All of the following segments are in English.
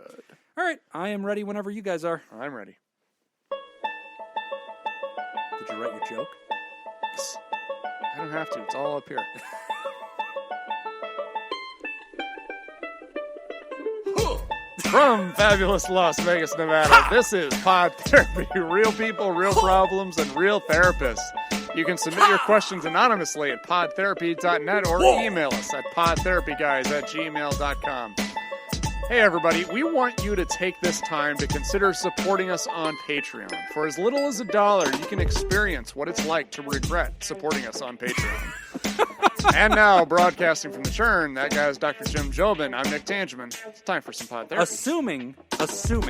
Good. All right, I am ready whenever you guys are. I'm ready. Did you write your joke? I don't have to. It's all up here. From fabulous Las Vegas, Nevada, this is Pod Therapy. Real people, real problems, and real therapists. You can submit your questions anonymously at podtherapy.net or email us at podtherapyguys@gmail.com. Hey everybody, we want you to take this time to consider supporting us on Patreon. For as little as $1, you can experience what it's like to regret supporting us on Patreon. And now, broadcasting from the churn, that guy is Dr. Jim Jobin. I'm Nick Tangeman. It's time for some Pod Therapy. Assuming,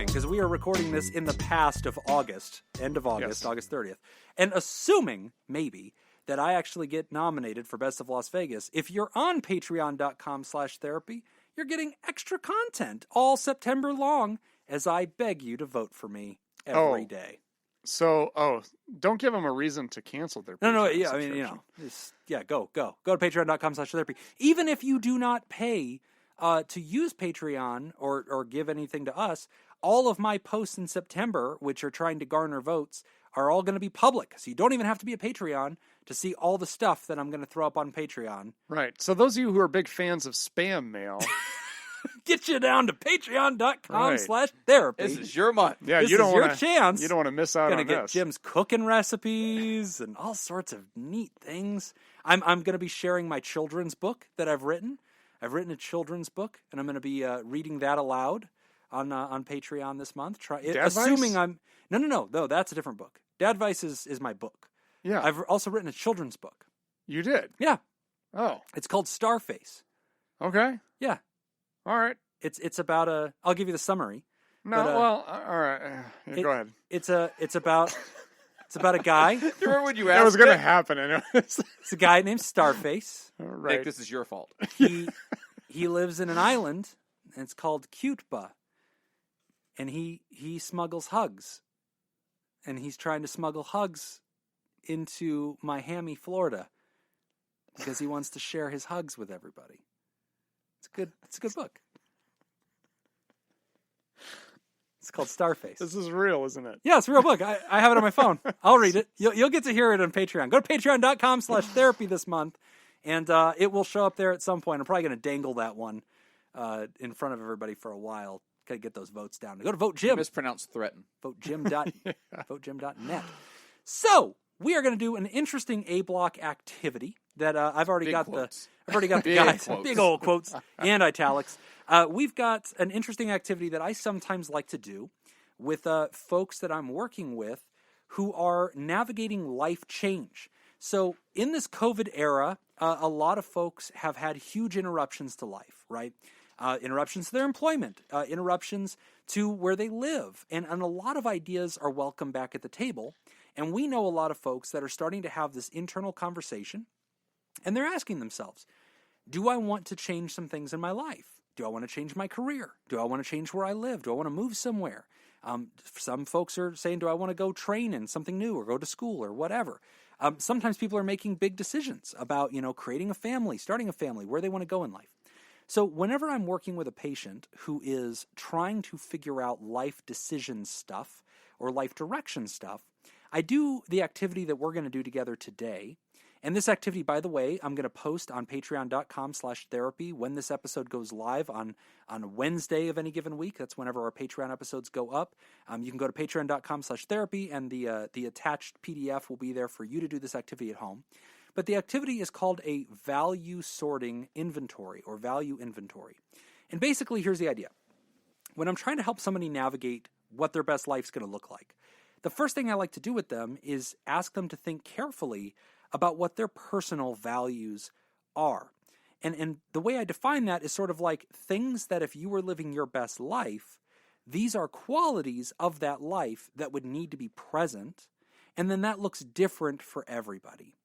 because we are recording this in the past of August, end of August, Yes. August 30th, and assuming, maybe, that I actually get nominated for Best of Las Vegas, if you're on patreon.com/therapy, you're getting extra content all September long as I beg you to vote for me every day. So, don't give them a reason to cancel their No, Patreon yeah, I mean, subscription. go to patreon.com/therapy. Even if you do not pay to use Patreon or give anything to us, all of my posts in September, which are trying to garner votes, are all going to be public. So you don't even have to be a Patreon to see all the stuff that I'm going to throw up on Patreon. Right. So those of you who are big fans of spam mail, Get you down to patreon.com/therapy. This is your month. yeah, This you don't is your want to. chance. You don't want to miss out Gonna on get this. Jim's cooking recipes and all sorts of neat things. I'm going to be sharing my children's book that I've written. I've written a children's book, and I'm going to be reading that aloud on Patreon this month. Assuming I'm no, that's a different book. Dad Vice is my book. Yeah, I've also written a children's book. you did. Yeah, Oh, it's called Starface. okay. Yeah, All right. it's about a. I'll give you the summary. No, But, well, all right. Go ahead. It's about a guy. You remember when you That asked was going to me? happen. Anyways. It's a guy named Starface. Right. Nick, this is your fault. He lives in an island, and it's called Cutepa. And he smuggles hugs. And he's trying to smuggle hugs into Miami, Florida, because he wants to share his hugs with everybody. It's a good book. It's called Starface. This is real, isn't it? Yeah, it's a real book. I have it on my phone. I'll read it. You'll get to hear it on Patreon. Go to patreon.com/therapy this month, and it will show up there at some point. I'm probably going to dangle that one in front of everybody for a while. Got to get those votes down. Go to Vote Jim. Mispronounced threaten. VoteJim.net. So we are going to do an interesting A block activity that I've already Big got quotes. the Big guys, quotes. big old quotes and italics. We've got an interesting activity that I sometimes like to do with folks that I'm working with who are navigating life change. So in this COVID era, a lot of folks have had huge interruptions to life, right? Interruptions to their employment, interruptions to where they live. And a lot of ideas are welcome back at the table. And we know a lot of folks that are starting to have this internal conversation, and they're asking themselves, do I want to change some things in my life? Do I want to change my career? Do I want to change where I live? Do I want to move somewhere? Some folks are saying, do I want to go train in something new or go to school or whatever? Sometimes people are making big decisions about, creating a family, starting a family, where they want to go in life. So whenever I'm working with a patient who is trying to figure out life decision stuff or life direction stuff, I do the activity that we're going to do together today. And this activity, by the way, I'm going to post on patreon.com/therapy when this episode goes live on Wednesday of any given week. That's whenever our Patreon episodes go up. You can go to patreon.com/therapy, and the attached PDF will be there for you to do this activity at home. But the activity is called a value sorting inventory or value inventory. And basically, here's the idea. When I'm trying to help somebody navigate what their best life's going to look like, the first thing I like to do with them is ask them to think carefully about what their personal values are. And the way I define that is sort of like things that if you were living your best life, these are qualities of that life that would need to be present. And then that looks different for everybody.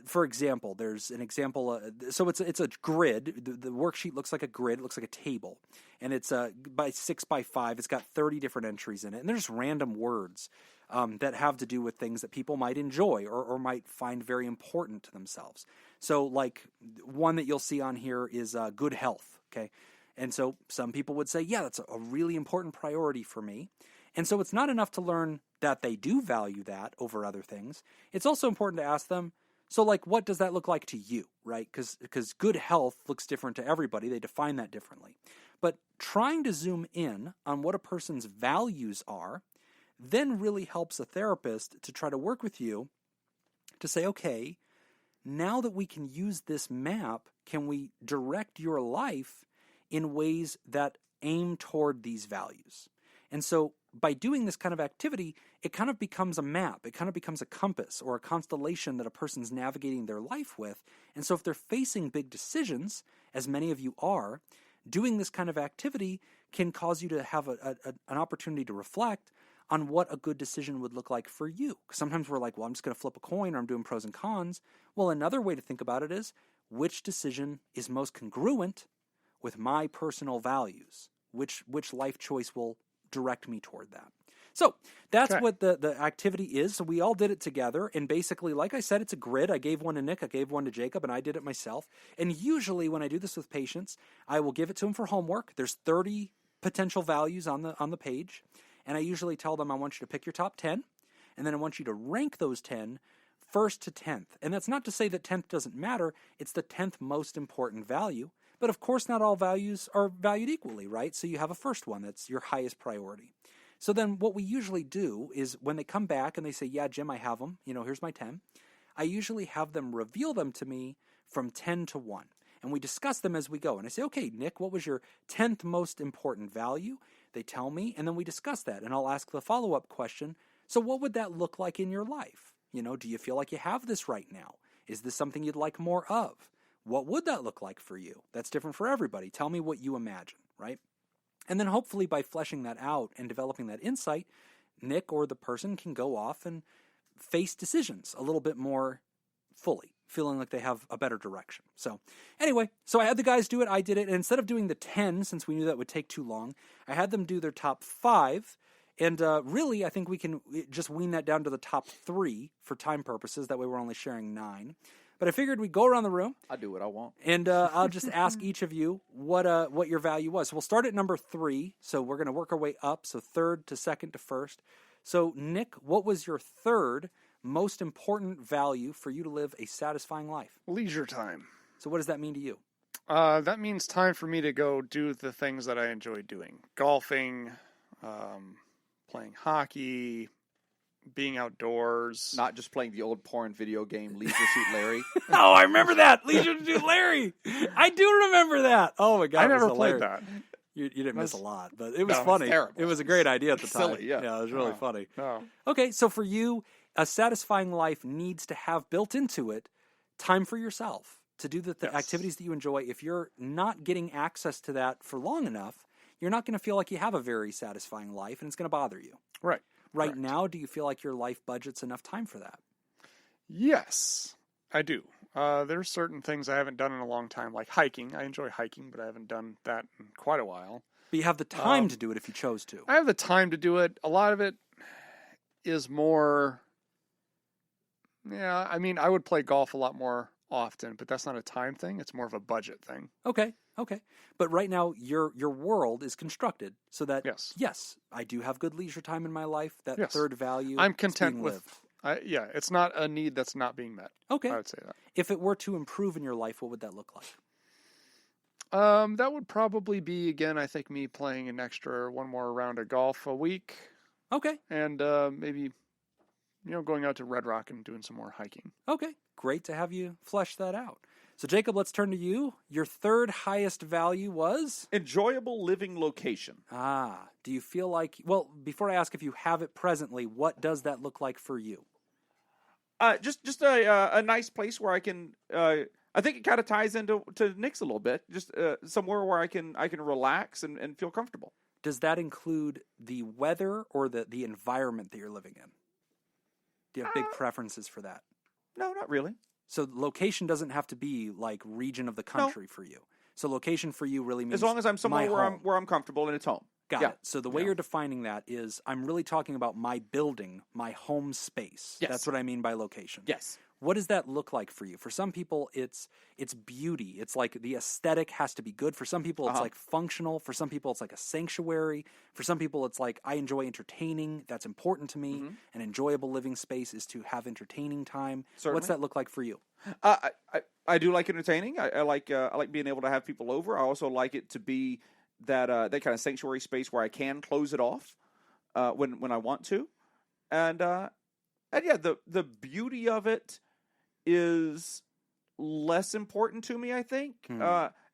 For example, there's an example. So it's a grid. The worksheet looks like a grid. It looks like a table, and it's by 6 by 5. It's got 30 different entries in it, and there's random words that have to do with things that people might enjoy or might find very important to themselves. So, like one that you'll see on here is good health. Okay. And so some people would say, yeah, that's a really important priority for me. And so it's not enough to learn that they do value that over other things. It's also important to ask them, so like, what does that look like to you, right? Because good health looks different to everybody. They define that differently. But trying to zoom in on what a person's values are then really helps a therapist to try to work with you to say, okay, now that we can use this map, can we direct your life in ways that aim toward these values? And so by doing this kind of activity, it kind of becomes a map. It kind of becomes a compass or a constellation that a person's navigating their life with. And so if they're facing big decisions, as many of you are, doing this kind of activity can cause you to have an opportunity to reflect on what a good decision would look like for you. Because sometimes we're like, well, I'm just going to flip a coin, or I'm doing pros and cons. Well, another way to think about it is, which decision is most congruent with my personal values? Which life choice will direct me toward that? So that's what the activity is. So we all did it together. And basically, like I said, it's a grid. I gave one to Nick, I gave one to Jacob, and I did it myself. And usually when I do this with patients, I will give it to them for homework. There's 30 potential values on the page. And I usually tell them, I want you to pick your top 10. And then I want you to rank those 10 first to 10th. And that's not to say that 10th doesn't matter. It's the 10th most important value. But of course, not all values are valued equally, right? So you have a first one that's your highest priority. So then what we usually do is when they come back and they say, yeah, Jim, I have them. Here's my 10. I usually have them reveal them to me from 10 to 1. And we discuss them as we go. And I say, okay, Nick, what was your 10th most important value? They tell me, and then we discuss that. And I'll ask the follow-up question, so what would that look like in your life? Do you feel like you have this right now? Is this something you'd like more of? What would that look like for you? That's different for everybody. Tell me what you imagine, right? And then hopefully by fleshing that out and developing that insight, Nick or the person can go off and face decisions a little bit more fully, feeling like they have a better direction. So anyway, I had the guys do it. I did it. And instead of doing the 10, since we knew that would take too long, I had them do their top 5. And really, I think we can just wean that down to the top 3 for time purposes. That way we're only sharing 9. But I figured we'd go around the room. I do what I want. And I'll just ask each of you what your value was. So we'll start at number 3. So we're going to work our way up. So 3rd to 2nd to 1st. So Nick, what was your 3rd most important value for you to live a satisfying life? Leisure time. So what does that mean to you? That means time for me to go do the things that I enjoy doing. Golfing, playing hockey, being outdoors. Not just playing the old porn video game, Leisure Suit Larry. Oh, I remember that. Leisure Suit Larry. I do remember that. Oh, my God. I never played that. You didn't miss a lot, but it was funny. Terrible. It was a great idea at the time. Silly, yeah. It was really funny. Oh. Okay, so for you, a satisfying life needs to have built into it time for yourself to do the activities that you enjoy. If you're not getting access to that for long enough, you're not going to feel like you have a very satisfying life, and it's going to bother you. Right. Right now, do you feel like your life budget's enough time for that? Yes, I do. There's certain things I haven't done in a long time, like hiking. I enjoy hiking, but I haven't done that in quite a while. But you have the time to do it if you chose to. I have the time to do it. A lot of it is more... Yeah, I mean, I would play golf a lot more often, but that's not a time thing. It's more of a budget thing. Okay. But right now, your world is constructed so that, yes, I do have good leisure time in my life. That third value I'm content being with. lived. It's not a need that's not being met. Okay. I would say that. If it were to improve in your life, what would that look like? That would probably be, again, I think me playing one more round of golf a week. Okay. And maybe, going out to Red Rock and doing some more hiking. Okay. Great to have you flesh that out. So, Jacob, let's turn to you. Your 3rd highest value was? Enjoyable living location. Do you feel like, well, before I ask if you have it presently, what does that look like for you? Just a nice place where I can, I think it kind of ties into Nick's a little bit. Just somewhere where I can relax and feel comfortable. Does that include the weather or the environment that you're living in? Do you have big preferences for that? No, not really. So location doesn't have to be like region of the country for you. So location for you really means as long as I'm somewhere where I'm comfortable and it's home. Got it. So the way you're defining that is I'm really talking about my building, my home space. Yes. That's what I mean by location. Yes. What does that look like for you? For some people, it's beauty. It's like the aesthetic has to be good. For some people, it's like functional. For some people, it's like a sanctuary. For some people, it's like I enjoy entertaining. That's important to me. An enjoyable living space is to have entertaining time. Certainly. What's that look like for you? I do like entertaining. I like being able to have people over. I also like it to be that kind of sanctuary space where I can close it off when I want to, and yeah, the beauty of it is less important to me, I think,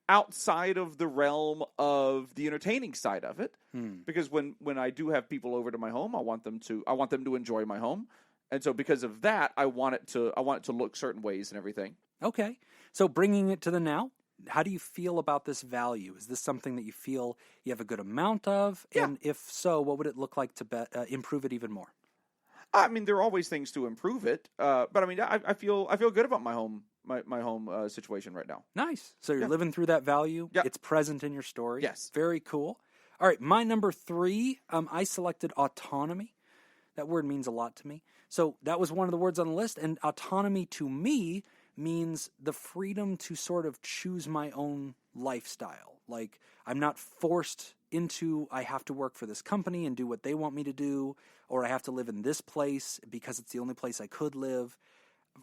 outside of the realm of the entertaining side of it. Because when I do have people over to my home, I want them to enjoy my home. And so because of that, I want it to look certain ways and everything. Okay. So bringing it to the now, how do you feel about this value? Is this something that you feel you have a good amount of? Yeah. And if so, what would it look like to improve it even more? I mean, there are always things to improve it, but I mean, I feel good about my home situation right now. Nice. So you're living through that value. Yeah. It's present in your story. Yes. Very cool. All right. My number 3, I selected autonomy. That word means a lot to me. So that was one of the words on the list. And autonomy to me means the freedom to sort of choose my own lifestyle. Like I'm not forced into I have to work for this company and do what they want me to do, or I have to live in this place because it's the only place I could live,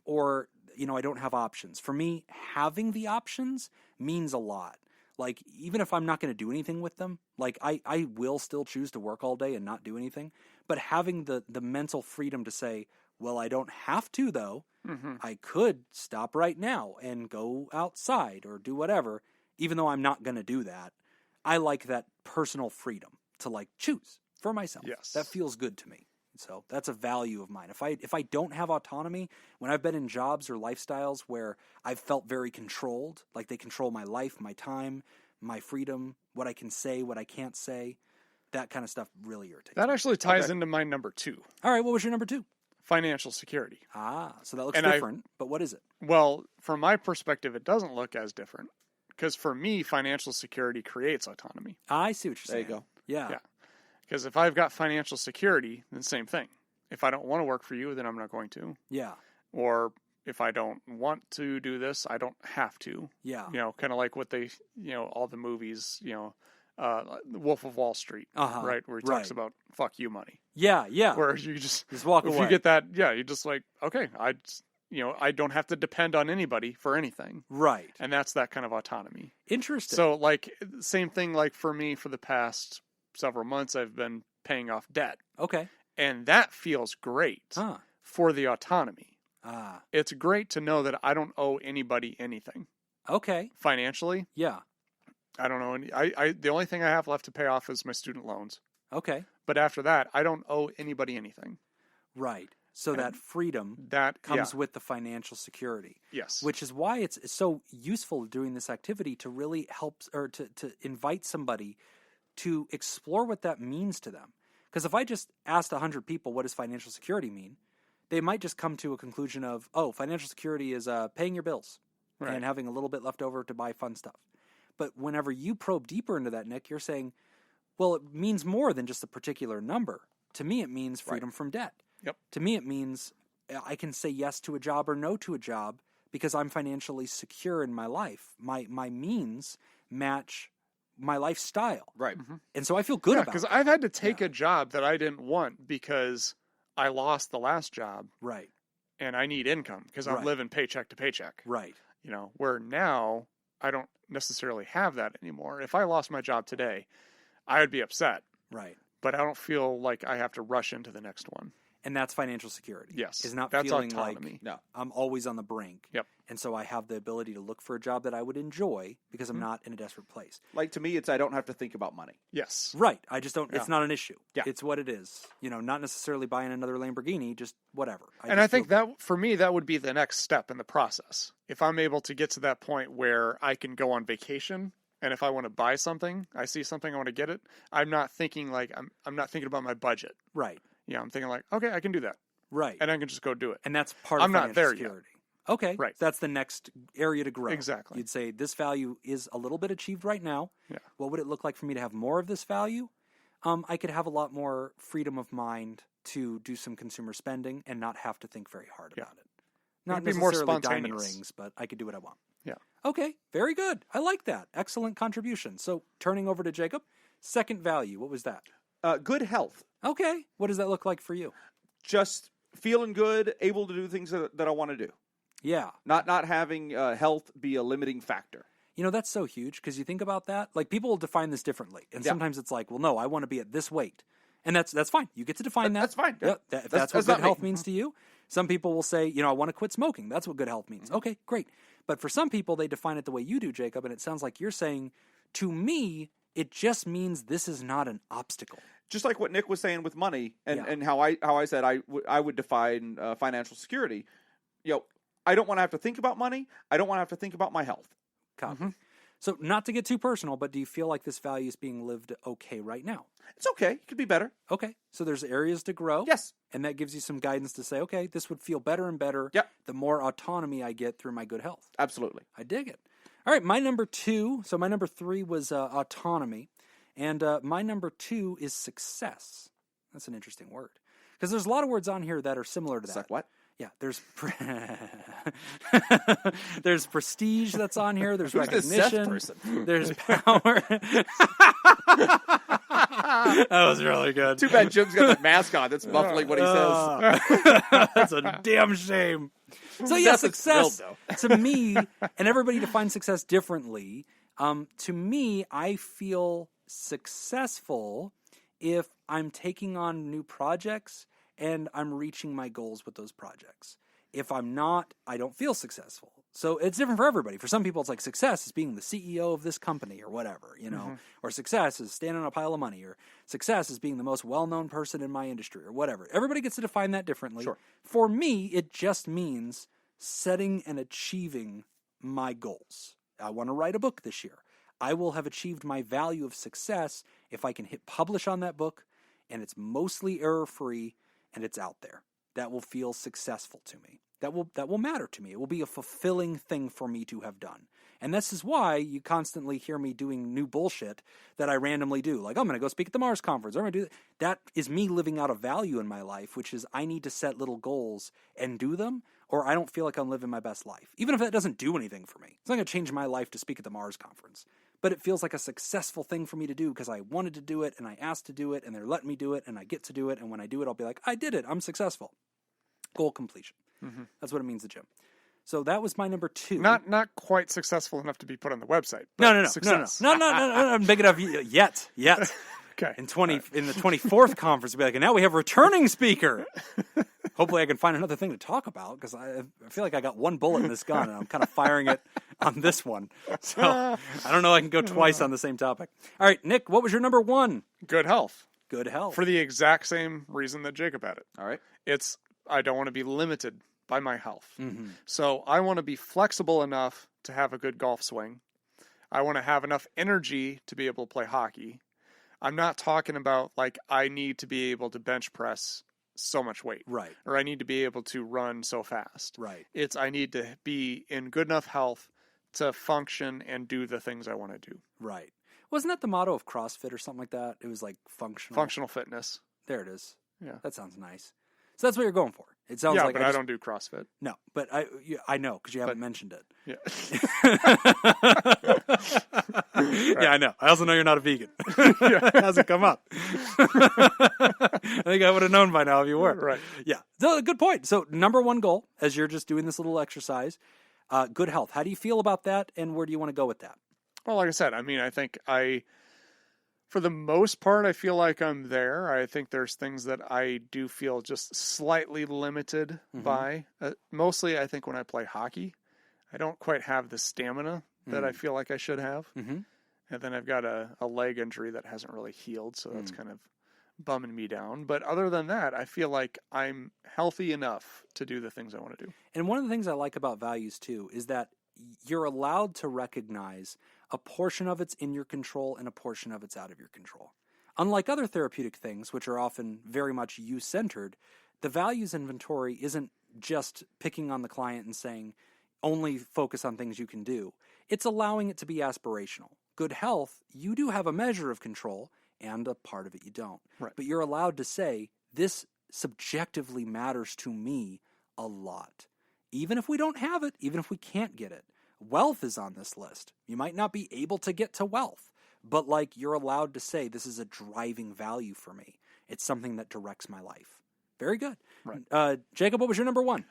or, I don't have options. For me, having the options means a lot. Like, even if I'm not going to do anything with them, like, I will still choose to work all day and not do anything. But having the mental freedom to say, well, I don't have to, though. I could stop right now and go outside or do whatever, even though I'm not going to do that. I like that personal freedom to, like, choose for myself. Yes. That feels good to me. So that's a value of mine. If I don't have autonomy, when I've been in jobs or lifestyles where I've felt very controlled, like they control my life, my time, my freedom, what I can say, what I can't say, that kind of stuff really irritates That me. actually ties into my number 2, All right, what was your number 2? financial security. So that looks And different, but what is it? Well, from my perspective, it doesn't look as different because for me, financial security creates autonomy. I see what you're There you saying. go. Yeah. Because if I've got financial security, then same thing. If I don't want to work for you, then I'm not going to. Yeah. Or if I don't want to do this, I don't have to. Yeah. Kind of like what they, all the movies, The Wolf of Wall Street, right? Where he talks about fuck you money. Yeah, yeah. Where you just walk if away. you get that, you're just like, okay, I don't have to depend on anybody for anything. Right. And that's that kind of autonomy. Interesting. So like same thing like for me for the past several months I've been paying off debt. Okay. And that feels great for the autonomy. It's great to know that I don't owe anybody anything. Okay. Financially. Yeah. I don't know any the only thing I have left to pay off is my student loans. Okay. But after that, I don't owe anybody anything. Right. So that freedom that comes with the financial security. Yes. Which is why it's so useful doing this activity to really help or to invite somebody to explore what that means to them. Because if I just asked 100 people what does financial security mean, they might just come to a conclusion of, financial security is paying your bills and having a little bit left over to buy fun stuff. But whenever you probe deeper into that, Nick, you're saying, well, it means more than just a particular number. To me, it means freedom from debt. Yep. To me, it means I can say yes to a job or no to a job because I'm financially secure in my life. My means match my lifestyle. Right. And so I feel good about it. because I've had to take a job that I didn't want because I lost the last job. Right. And I need income because I'm living paycheck to paycheck. Right. Where now I don't necessarily have that anymore. If I lost my job today, I would be upset. Right. But I don't feel like I have to rush into the next one. And that's financial security. Yes. Is not that's feeling autonomy. like I'm always on the brink. Yep. And so I have the ability to look for a job that I would enjoy because I'm not in a desperate place. Like to me, it's I don't have to think about money. Yes. Right. I just don't, it's not an issue. Yeah. It's what it is. Not necessarily buying another Lamborghini, just whatever. I think that for me, that would be the next step in the process. If I'm able to get to that point where I can go on vacation and if I want to buy something, I see something, I want to get it. I'm not thinking like, I'm not thinking about my budget. Right. Yeah. I'm thinking like, okay, I can do that. Right. And I can just go do it. And that's part of I'm not financial there security. Okay. Right. So that's the next area to grow. Exactly. You'd say this value is a little bit achieved right now. Yeah. What would it look like for me to have more of this value? I could have a lot more freedom of mind to do some consumer spending and not have to think very hard about it. Not It'd be more necessarily diamond spontaneous. rings, but I could do what I want. Yeah. Okay, very good. I like that. Excellent contribution. So turning over to Jacob, second value, what was that? Good health. Okay, what does that look like for you? Just feeling good, able to do things that I want to do. Yeah. Not having health be a limiting factor. That's so huge because you think about that. Like, people will define this differently. And sometimes it's like, well, no, I want to be at this weight. And that's fine. You get to define that. That's fine. Yeah, if that's what good health means to you. Some people will say, I want to quit smoking. That's what good health means. Okay, great. But for some people, they define it the way you do, Jacob. And it sounds like you're saying, to me, it just means this is not an obstacle. Just like what Nick was saying with money and how I said I would define financial security. I don't want to have to think about money. I don't want to have to think about my health. Copy. Mm-hmm. So not to get too personal, but do you feel like this value is being lived okay right now? It's okay. It could be better. Okay. So there's areas to grow. Yes. And that gives you some guidance to say, okay, this would feel better and better the more autonomy I get through my good health. Absolutely. I dig it. All right, my number 2. So my number 3 was autonomy. And my number 2 is success. That's an interesting word. Because there's a lot of words on here that are similar to that. Like what? Yeah, there's there's prestige that's on here. There's Who's recognition. this Seth person? There's power. That was really good. Too bad Jim's got that mask on. That's muffling what he says. That's a damn shame. So yeah, success to me, and everybody defines success differently. To me, I feel successful if I'm taking on new projects and I'm reaching my goals with those projects. If I'm not, I don't feel successful. So it's different for everybody. For some people, it's like success is being the CEO of this company or whatever, or success is standing on a pile of money, or success is being the most well-known person in my industry or whatever. Everybody gets to define that differently. Sure. For me, it just means setting and achieving my goals. I want to write a book this year. I will have achieved my value of success if I can hit publish on that book and it's mostly error-free and it's out there. That will feel successful to me. That will matter to me. It will be a fulfilling thing for me to have done. And this is why you constantly hear me doing new bullshit that I randomly do. Like, I'm going to go speak at the Mars conference. I'm going to do that. That is me living out a value in my life, which is I need to set little goals and do them, or I don't feel like I'm living my best life. Even if that doesn't do anything for me. It's not going to change my life to speak at the Mars conference. But it feels like a successful thing for me to do because I wanted to do it and I asked to do it and they're letting me do it and I get to do it. And when I do it, I'll be like, I did it. I'm successful. Goal completion. Mm-hmm. That's what it means to Jim. So that was my number 2. Not quite successful enough to be put on the website. No. Success. No. I'm big enough yet. Okay. In the 24th conference, we'll be like, and now we have a returning speaker. Hopefully I can find another thing to talk about because I feel like I got one bullet in this gun and I'm kind of firing it on this one. So I don't know I can go twice on the same topic. All right, Nick, what was your number 1? Good health. Good health. For the exact same reason that Jacob had it. All right. It's I don't want to be limited by my health. Mm-hmm. So I want to be flexible enough to have a good golf swing. I want to have enough energy to be able to play hockey. I'm not talking about like I need to be able to bench press so much weight. Right. Or I need to be able to run so fast. Right. It's I need to be in good enough health to function and do the things I want to do. Right. Wasn't that the motto of CrossFit or something like that? It was like functional. Functional fitness. There it is. Yeah. That sounds nice. So that's what you're going for. It sounds like but I don't do CrossFit. No, but I know because you haven't mentioned it. Yeah. Right. Yeah, I know. I also know you're not a vegan. It hasn't come up. I think I would have known by now if you were. Right. Yeah. So, good point. So number 1 goal, as you're just doing this little exercise, good health. How do you feel about that, and where do you want to go with that? Well, like I said, I mean, I think for the most part, I feel like I'm there. I think there's things that I do feel just slightly limited by. Mostly, I think when I play hockey, I don't quite have the stamina that I feel like I should have. Mm-hmm. And then I've got a leg injury that hasn't really healed, so that's kind of bumming me down. But other than that, I feel like I'm healthy enough to do the things I want to do. And one of the things I like about values, too, is that you're allowed to recognize a portion of it's in your control and a portion of it's out of your control. Unlike other therapeutic things, which are often very much you-centered, the values inventory isn't just picking on the client and saying, only focus on things you can do. It's allowing it to be aspirational. Good health, you do have a measure of control, and a part of it you don't. Right. But you're allowed to say, this subjectively matters to me a lot. even if we don't have it, even if we can't get it. Wealth is on this list. You might not be able to get to wealth, but like you're allowed to say, this is a driving value for me. It's something that directs my life. Very good. Right. Jacob, what was your number one?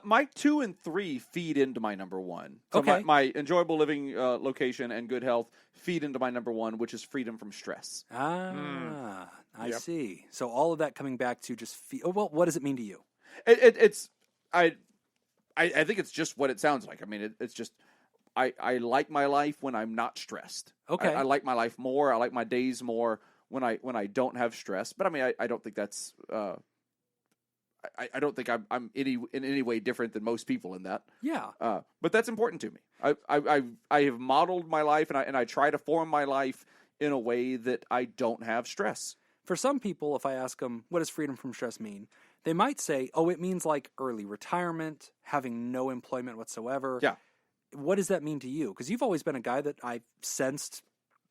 My 2 and 3 feed into my number 1. So Okay. my enjoyable living location and good health feed into my number 1, which is freedom from stress. I Yep. see. So all of that coming back to just well, what does it mean to you? I think it's just what it sounds like. I mean, it's just I like my life when I'm not stressed. Okay. I like my life more. I like my days more when I don't have stress. But I mean, I don't think that's I don't think I'm in any way different than most people in that. Yeah. But that's important to me. I have modeled my life and I try to form my life in a way that I don't have stress. For some people, if I ask them, what does freedom from stress mean? They might say, oh, it means like early retirement, having no employment whatsoever. Yeah. What does that mean to you? Because you've always been a guy that I've sensed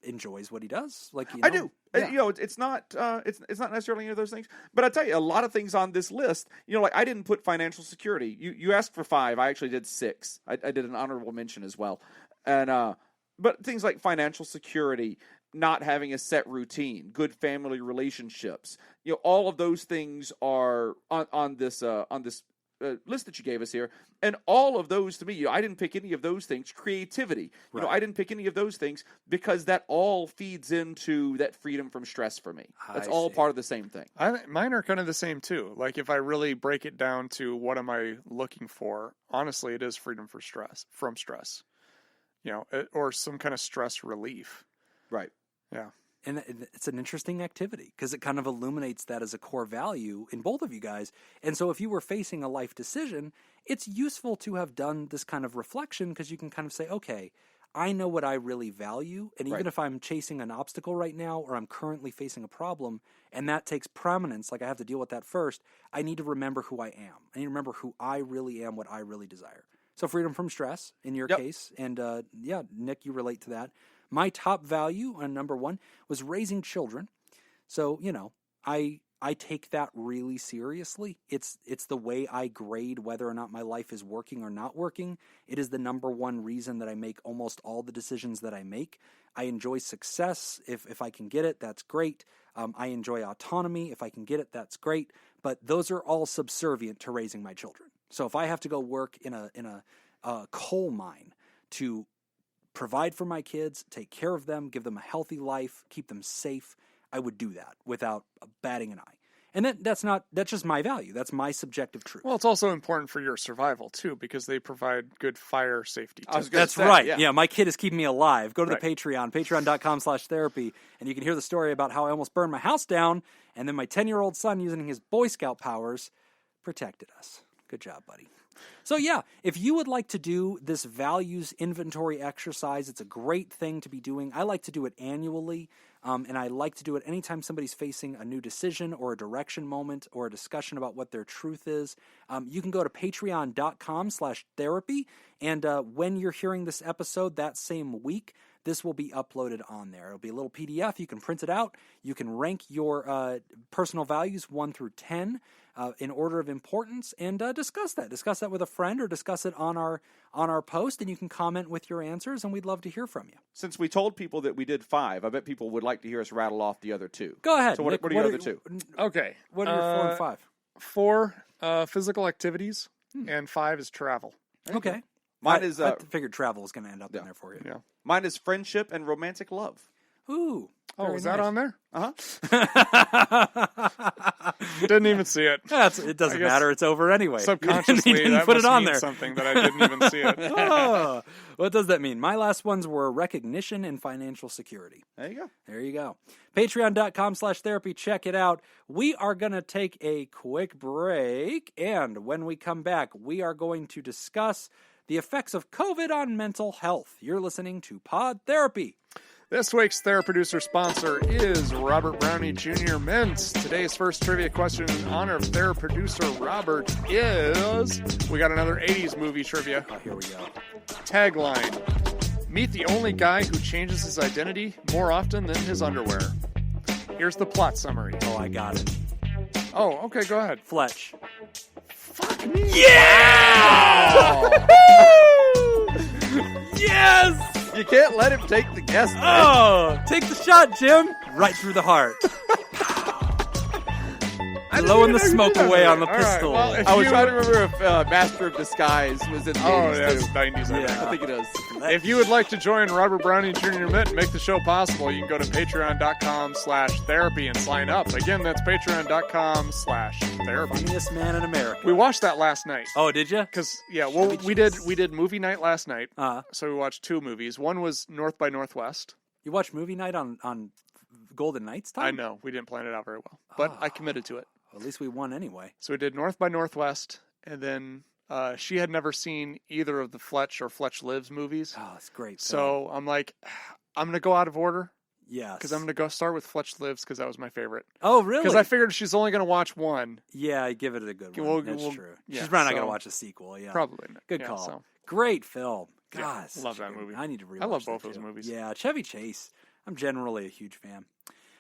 enjoys what he does. Like, you know, I do. Yeah. It's not necessarily any of those things. But I tell you, a lot of things on this list, like I didn't put financial security. You asked for 5. I actually did 6. I did an honorable mention as well. And but things like financial security, not having a set routine, good family relationships, all of those things are on this list that you gave us here, and all of those to me, I didn't pick any of those things. Creativity, Right. I didn't pick any of those things because that all feeds into that freedom from stress for me. That's I all see. part of the same thing. Mine are kind of the same too. Like if I really break it down to what am I looking for, honestly, it is freedom from stress, or some kind of stress relief. Right. Yeah. And it's an interesting activity because it kind of illuminates that as a core value in both of you guys. And so if you were facing a life decision, it's useful to have done this kind of reflection because you can kind of say, okay, I know what I really value. And even Right. if I'm chasing an obstacle right now or I'm currently facing a problem and that takes prominence, like I have to deal with that first, I need to remember who I am. I need to remember who I really am, what I really desire. So freedom from stress in your Yep. case. And yeah, Nick, you relate to that. My top value on number 1 was raising children. So, I take that really seriously. It's the way I grade whether or not my life is working or not working. It is the number 1 reason that I make almost all the decisions that I make. I enjoy success. If I can get it, that's great. I enjoy autonomy. If I can get it, that's great. But those are all subservient to raising my children. So if I have to go work in a coal mine to provide for my kids, take care of them, give them a healthy life, keep them safe, I would do that without batting an eye. And that's just my value. That's my subjective truth. Well, it's also important for your survival too, because they provide good fire safety. I was tips. gonna That's say, right. yeah. Yeah, my kid is keeping me alive. Go to Right. the Patreon, patreon.com/therapy, and you can hear the story about how I almost burned my house down, and then my 10-year-old son, using his Boy Scout powers, protected us. Good job, buddy. So yeah, if you would like to do this values inventory exercise, it's a great thing to be doing. I like to do it annually, and I like to do it anytime somebody's facing a new decision or a direction moment or a discussion about what their truth is. You can go to patreon.com/therapy, and when you're hearing this episode that same week, this will be uploaded on there. It'll be a little PDF. You can print it out. You can rank your personal values 1 through 10 in order of importance, and discuss that. Discuss that with a friend, or discuss it on our post, and you can comment with your answers, and we'd love to hear from you. Since we told people that we did 5, I bet people would like to hear us rattle off the other 2. Go ahead. So what Nick, are your other 2? Okay. What are your 4 and 5? 4 physical activities, and 5 is travel. Okay. Mine is I figured travel was going to end up in yeah. there for you. Yeah. mine is friendship and romantic love. Ooh. Oh, very is that nice. on there? Uh-huh. Didn't even see it. It doesn't I guess matter. It's over anyway. Subconsciously, You didn't that put must it on mean there. something that I didn't even see it. Oh, what does that mean? My last ones were recognition and financial security. There you go. There you go. Patreon.com/therapy. Check it out. We are going to take a quick break. And when we come back, we are going to discuss the effects of COVID on mental health. You're listening to Pod Therapy. This week's Theraproducer sponsor is Robert Brownie Jr. Mints. Today's first trivia question in honor of Theraproducer Robert is... We got another 80s movie trivia. Oh, here we go. Tagline: Meet the only guy who changes his identity more often than his underwear. Here's the plot summary. Oh, I got it. Oh, okay, go ahead. Fletch. Fuck me. Yeah! Yes! You can't let him take the guess. Oh, take the shot, Jim. Right through the heart. Blowing the smoke away on the All right, pistol. well, if I was you- trying to remember if Master of Disguise was in the Oh, 80s, yeah, too. it's 90s. I Yeah. think. I think it is. If you would like to join Robert Browning Jr. Mint and make the show possible, you can go to patreon.com/therapy and sign up. Again, that's patreon.com/therapy. Funniest man in America. We watched that last night. Oh, did you? Because, yeah, well, we did movie night last night. So we watched 2 movies. One was North by Northwest. You watched movie night on Golden Knights time? I know. We didn't plan it out very well. But I committed to it. Well, at least we won anyway. So we did North by Northwest, and then she had never seen either of the Fletch or Fletch Lives movies. Oh, it's great. So I'm like, I'm going to go out of order. yes. Because I'm going to go start with Fletch Lives because that was my favorite. Oh, really? Because I figured she's only going to watch one. Yeah, give it a good one. We'll- That's we'll- true. yeah, She's probably not going so- to watch a sequel. Yeah. Probably not. Good Yeah, call. so. Great film. Yeah, God, love such a that good movie. I need to rewatch I love that both those too. movies. Yeah, Chevy Chase. I'm generally a huge fan.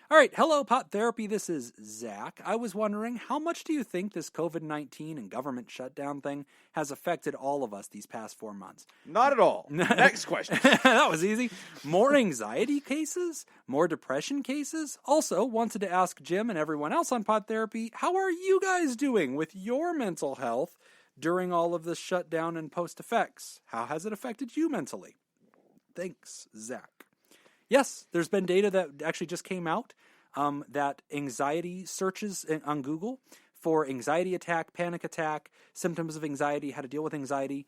All right, hello, Pot Therapy. This is Zach. I was wondering, how much do you think this COVID-19 and government shutdown thing has affected all of us these past 4 months? Not at all. Next question. That was easy. More anxiety cases? More depression cases? Also, wanted to ask Jim and everyone else on Pot Therapy, how are you guys doing with your mental health during all of this shutdown and post effects? How has it affected you mentally? Thanks, Zach. Yes, there's been data that actually just came out that anxiety searches on Google for anxiety attack, panic attack, symptoms of anxiety, how to deal with anxiety,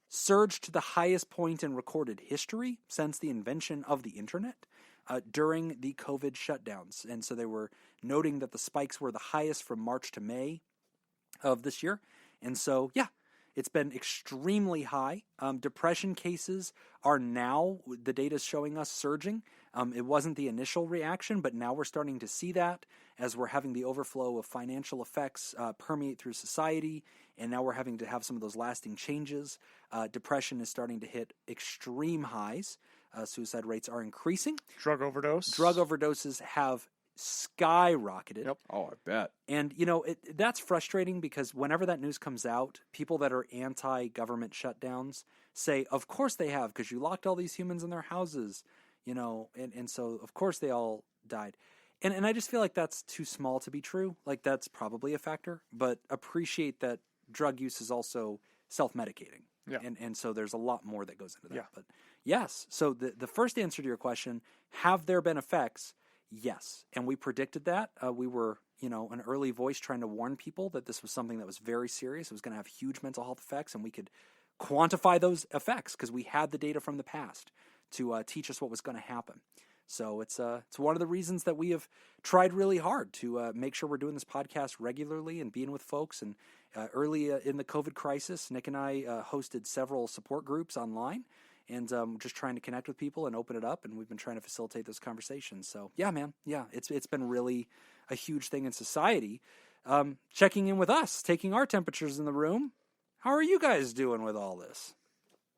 surged to the highest point in recorded history since the invention of the internet during the COVID shutdowns. And so they were noting that the spikes were the highest from March to May of this year. And so, yeah, it's been extremely high. Depression cases are now, the data is showing us, surging. It wasn't the initial reaction, but now we're starting to see that as we're having the overflow of financial effects permeate through society, and now we're having to have some of those lasting changes. Depression is starting to hit extreme highs. Suicide rates are increasing. Drug overdose. Drug overdoses have skyrocketed. Yep. Oh, I bet. And, you know, that's frustrating because whenever that news comes out, people that are anti-government shutdowns say, of course they have, because you locked all these humans in their houses, you know, and so, of course, they all died. And I just feel like that's too small to be true. Like, that's probably a factor, but appreciate that drug use is also self-medicating. Yeah. And so there's a lot more that goes into that. Yeah. But yes, so the first answer to your question, have there been effects? Yes, and we predicted that. We were, you know, an early voice trying to warn people that this was something that was very serious. It was going to have huge mental health effects, and we could quantify those effects because we had the data from the past to teach us what was going to happen. So it's one of the reasons that we have tried really hard to make sure we're doing this podcast regularly and being with folks. And early in the COVID crisis, Nick and I hosted several support groups online. And just trying to connect with people and open it up, and we've been trying to facilitate those conversations. So yeah, man, yeah, it's been really a huge thing in society. Checking in with us, taking our temperatures in the room. How are you guys doing with all this?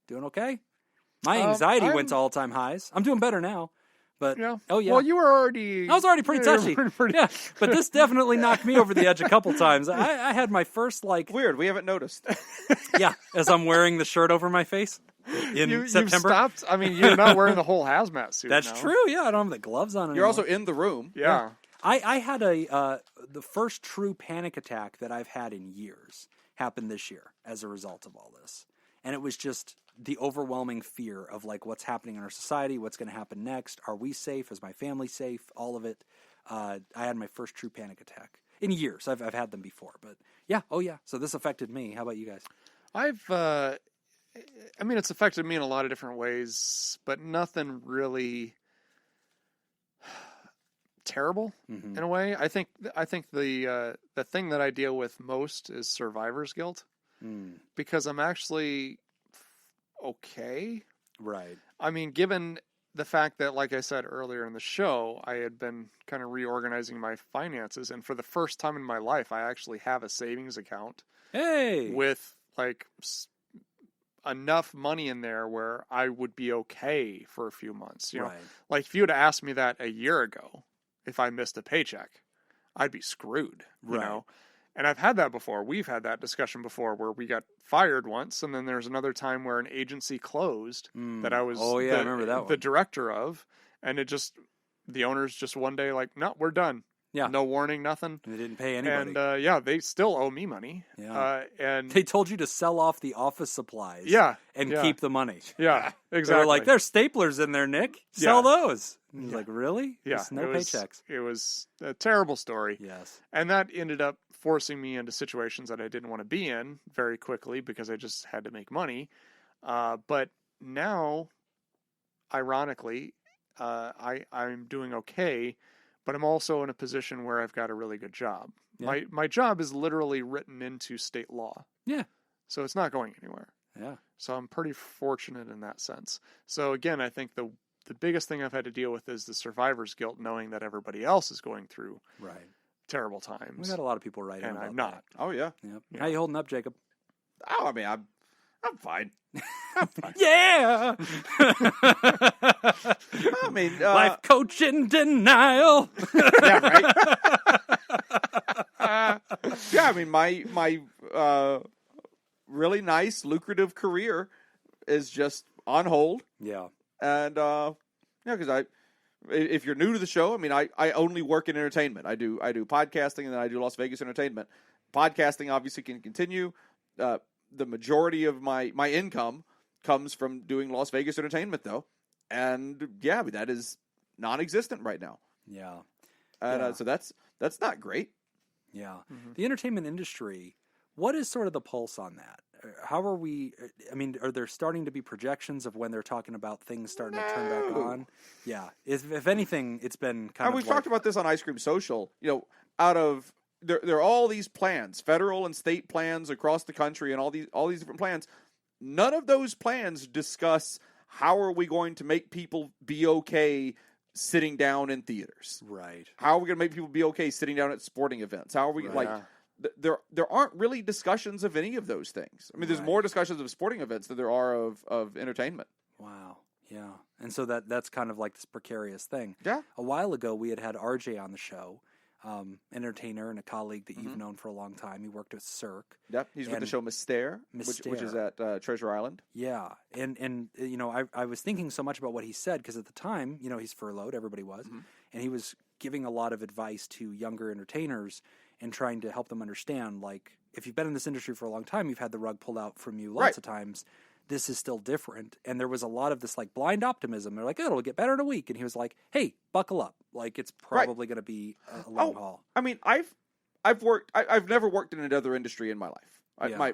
Doing okay? My anxiety went to all-time highs. I'm doing better now, but Yeah. oh yeah. Well, you were already. I was already pretty you were touchy. pretty- Yeah, but this definitely knocked me over the edge a couple times. I had my first Weird. We haven't noticed. yeah, as I'm wearing the shirt over my face in You've September. stopped. I mean, you're not wearing the whole hazmat suit. That's now. true. Yeah, I don't have the gloves on anymore. You're also in the room. Yeah. I had the first true panic attack that I've had in years happened this year as a result of all this. And it was just the overwhelming fear of like what's happening in our society, what's going to happen next, are we safe, is my family safe, all of it. I had my first true panic attack in years. I've had them before, but yeah, oh yeah. So this affected me. How about you guys? I mean, it's affected me in a lot of different ways, but nothing really terrible in a way. I think the thing that I deal with most is survivor's guilt because I'm actually okay. Right. I mean, given the fact that, like I said earlier in the show, I had been kind of reorganizing my finances, and for the first time in my life, I actually have a savings account Hey. with like enough money in there where I would be okay for a few months. You know, Right. like if you would have asked me that a year ago, if I missed a paycheck, I'd be screwed, you Right. know? And I've had that before. We've had that discussion before where we got fired once, and then there's another time where an agency closed that I was I remember that the one. director of, and the owners just one day like, no, we're done. Yeah. No warning, nothing. They didn't pay anybody. And they still owe me money. Yeah. And They told you to sell off the office supplies. Yeah, And yeah. keep the money. yeah, They exactly. were like, there's staplers in there, Nick. Sell those. And he's like, really? yeah, There's no it was, paychecks. It was a terrible story. Yes. And that ended up forcing me into situations that I didn't want to be in very quickly because I just had to make money. But now, ironically, I'm doing okay, but I'm also in a position where I've got a really good job. Yeah. My job is literally written into state law. Yeah. So it's not going anywhere. Yeah. So I'm pretty fortunate in that sense. So again, I think the biggest thing I've had to deal with is the survivor's guilt, knowing that everybody else is going through Right. terrible We times. got a lot of people writing And about I'm not. Oh yeah. that. Yep. Yeah. How you holding up, Jacob? Oh, I mean, I'm fine. Yeah. I mean, Life coach in denial. yeah, right. Yeah, I mean, my really nice, lucrative career is just on hold, Yeah. and because if you're new to the show, I mean, I only work in entertainment. I do podcasting, and then I do Las Vegas entertainment. Podcasting obviously can continue. The majority of my income comes from doing Las Vegas entertainment, though, and yeah, I mean, that is non-existent right now, Yeah. and Yeah. so that's not great. Yeah. Mhm. The entertainment industry, what is sort of the pulse on that? How are we, I mean, are there starting to be projections of when they're talking about things starting to turn back No. on? Yeah. If anything, it's been kind And of we've talked about this on Ice Cream Social. You know, out of there are all these plans, federal and state plans across the country, and all these different plans. None of those plans discuss how are we going to make people be okay sitting down in theaters. Right. How are we going to make people be okay sitting down at sporting events? How are we Right. like? There aren't really discussions of any of those things. I mean, there's Right. more discussions of sporting events than there are of entertainment. Wow. Yeah. And so that's kind of like this precarious thing. Yeah. A while ago, we had RJ on the show, entertainer and a colleague that Mm-hmm. you've known for a long time. He worked at Cirque. Yep. He's with the And show Mystere, which is at Treasure Island. Yeah, and you know, I was thinking so much about what he said because at the time, you know, he's furloughed, everybody was, and he was giving a lot of advice to younger entertainers and trying to help them understand, like, if you've been in this industry for a long time, you've had the rug pulled out from you lots Right. of times. This is still different, and there was a lot of this like blind optimism. They're like, oh, it'll get better in a week, and he was like, hey, buckle up, like it's probably going to be a long haul. I mean, I've never worked in another industry in my life. Yeah.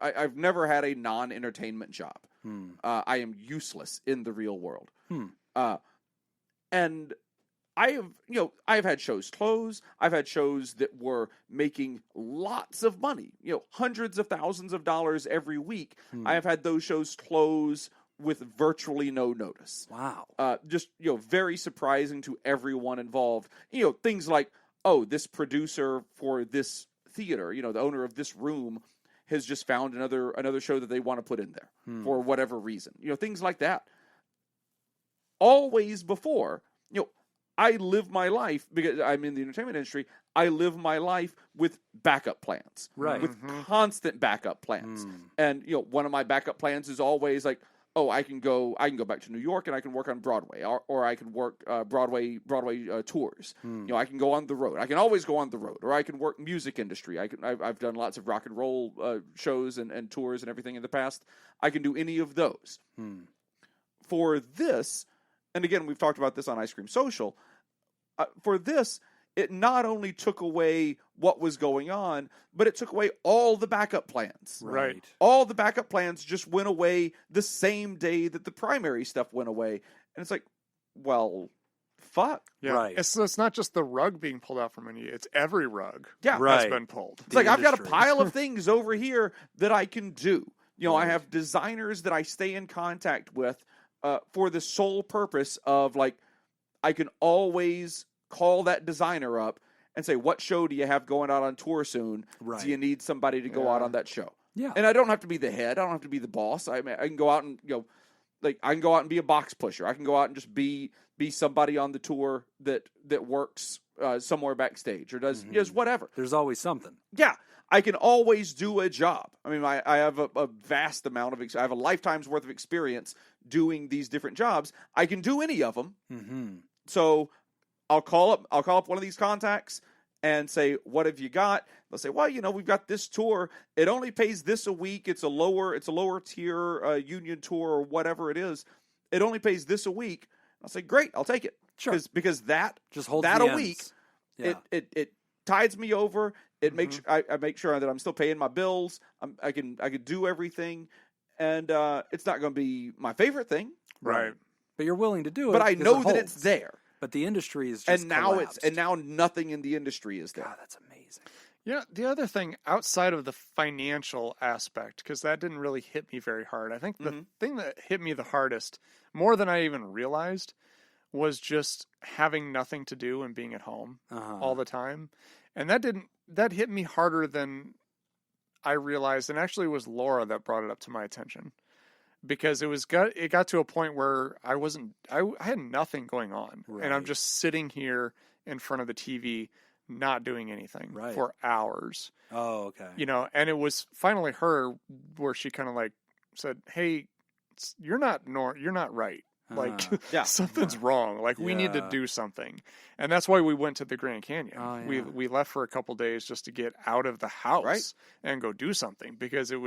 I've never had a non-entertainment job. Hmm. I am useless in the real world. Hmm. And I've had shows close. I've had shows that were making lots of money, hundreds of thousands of dollars every week. I have had those shows close with virtually no notice. Wow. Just, very surprising to everyone involved. Things like, oh, this producer for this theater, the owner of this room has just found another show that they want to put in there for whatever reason. Things like that. Always before, I live my life, because I'm in the entertainment industry, I live my life with backup plans. Right. With constant backup plans. And, one of my backup plans is always like, oh, I can go back to New York and I can work on Broadway, or I can work Broadway tours. I can go on the road. I can always go on the road, or I can work music industry. I've done lots of rock and roll shows and tours and everything in the past. I can do any of those. For this, and again, we've talked about this on Ice Cream Social, for this, it not only took away what was going on, but it took away all the backup plans. Right. All the backup plans just went away the same day that the primary stuff went away. And it's like, well, fuck. Yeah. Right. It's not just the rug being pulled out from under you. It's every rug Yeah. Right. has been pulled. It's like, I've got a industry. pile of things over here that I can do. I Right. have designers that I stay in contact with for the sole purpose of, like, I can always call that designer up and say, what show do you have going out on tour soon? Right. Do you need somebody to go out on that show? Yeah. And I don't have to be the head. I don't have to be the boss. I can go out and, I can go out and be a box pusher. I can go out and just be somebody on the tour that works somewhere backstage or does just whatever. There's always something. Yeah, I can always do a job. I mean, I have a vast amount of I have a lifetime's worth of experience doing these different jobs. I can do any of them. Mm-hmm. So I'll call up one of these contacts and say, "What have you got?" They'll say, "Well, we've got this tour. It only pays this a week. It's a lower tier union tour or whatever it is. It only pays this a week." I'll say, "Great, I'll take it." Sure. Because that Just holds that the a ends. week, Yeah. it tides me over. It makes I make sure that I'm still paying my bills. I can do everything, and it's not going to be my favorite thing, Right. But you're willing to do it. but I because know it that holds. it's there. But the industry is just And now collapsed. now nothing in the industry is there. God, that's amazing. Yeah, the other thing outside of the financial aspect, because that didn't really hit me very hard. I think the thing that hit me the hardest, more than I even realized, was just having nothing to do and being at home all the time. And that hit me harder than I realized. And actually it was Laura that brought it up to my attention. Because it got to a point where I had nothing going on. Right. And I'm just sitting here in front of the TV not doing anything for hours. Oh, okay. And it was finally her where she kind of like said, "Hey, you're not right. Like Yeah. something's wrong. Like we need to do something." And that's why we went to the Grand Canyon. Oh, yeah. We left for a couple days just to get out of the house Right. and go do something, because it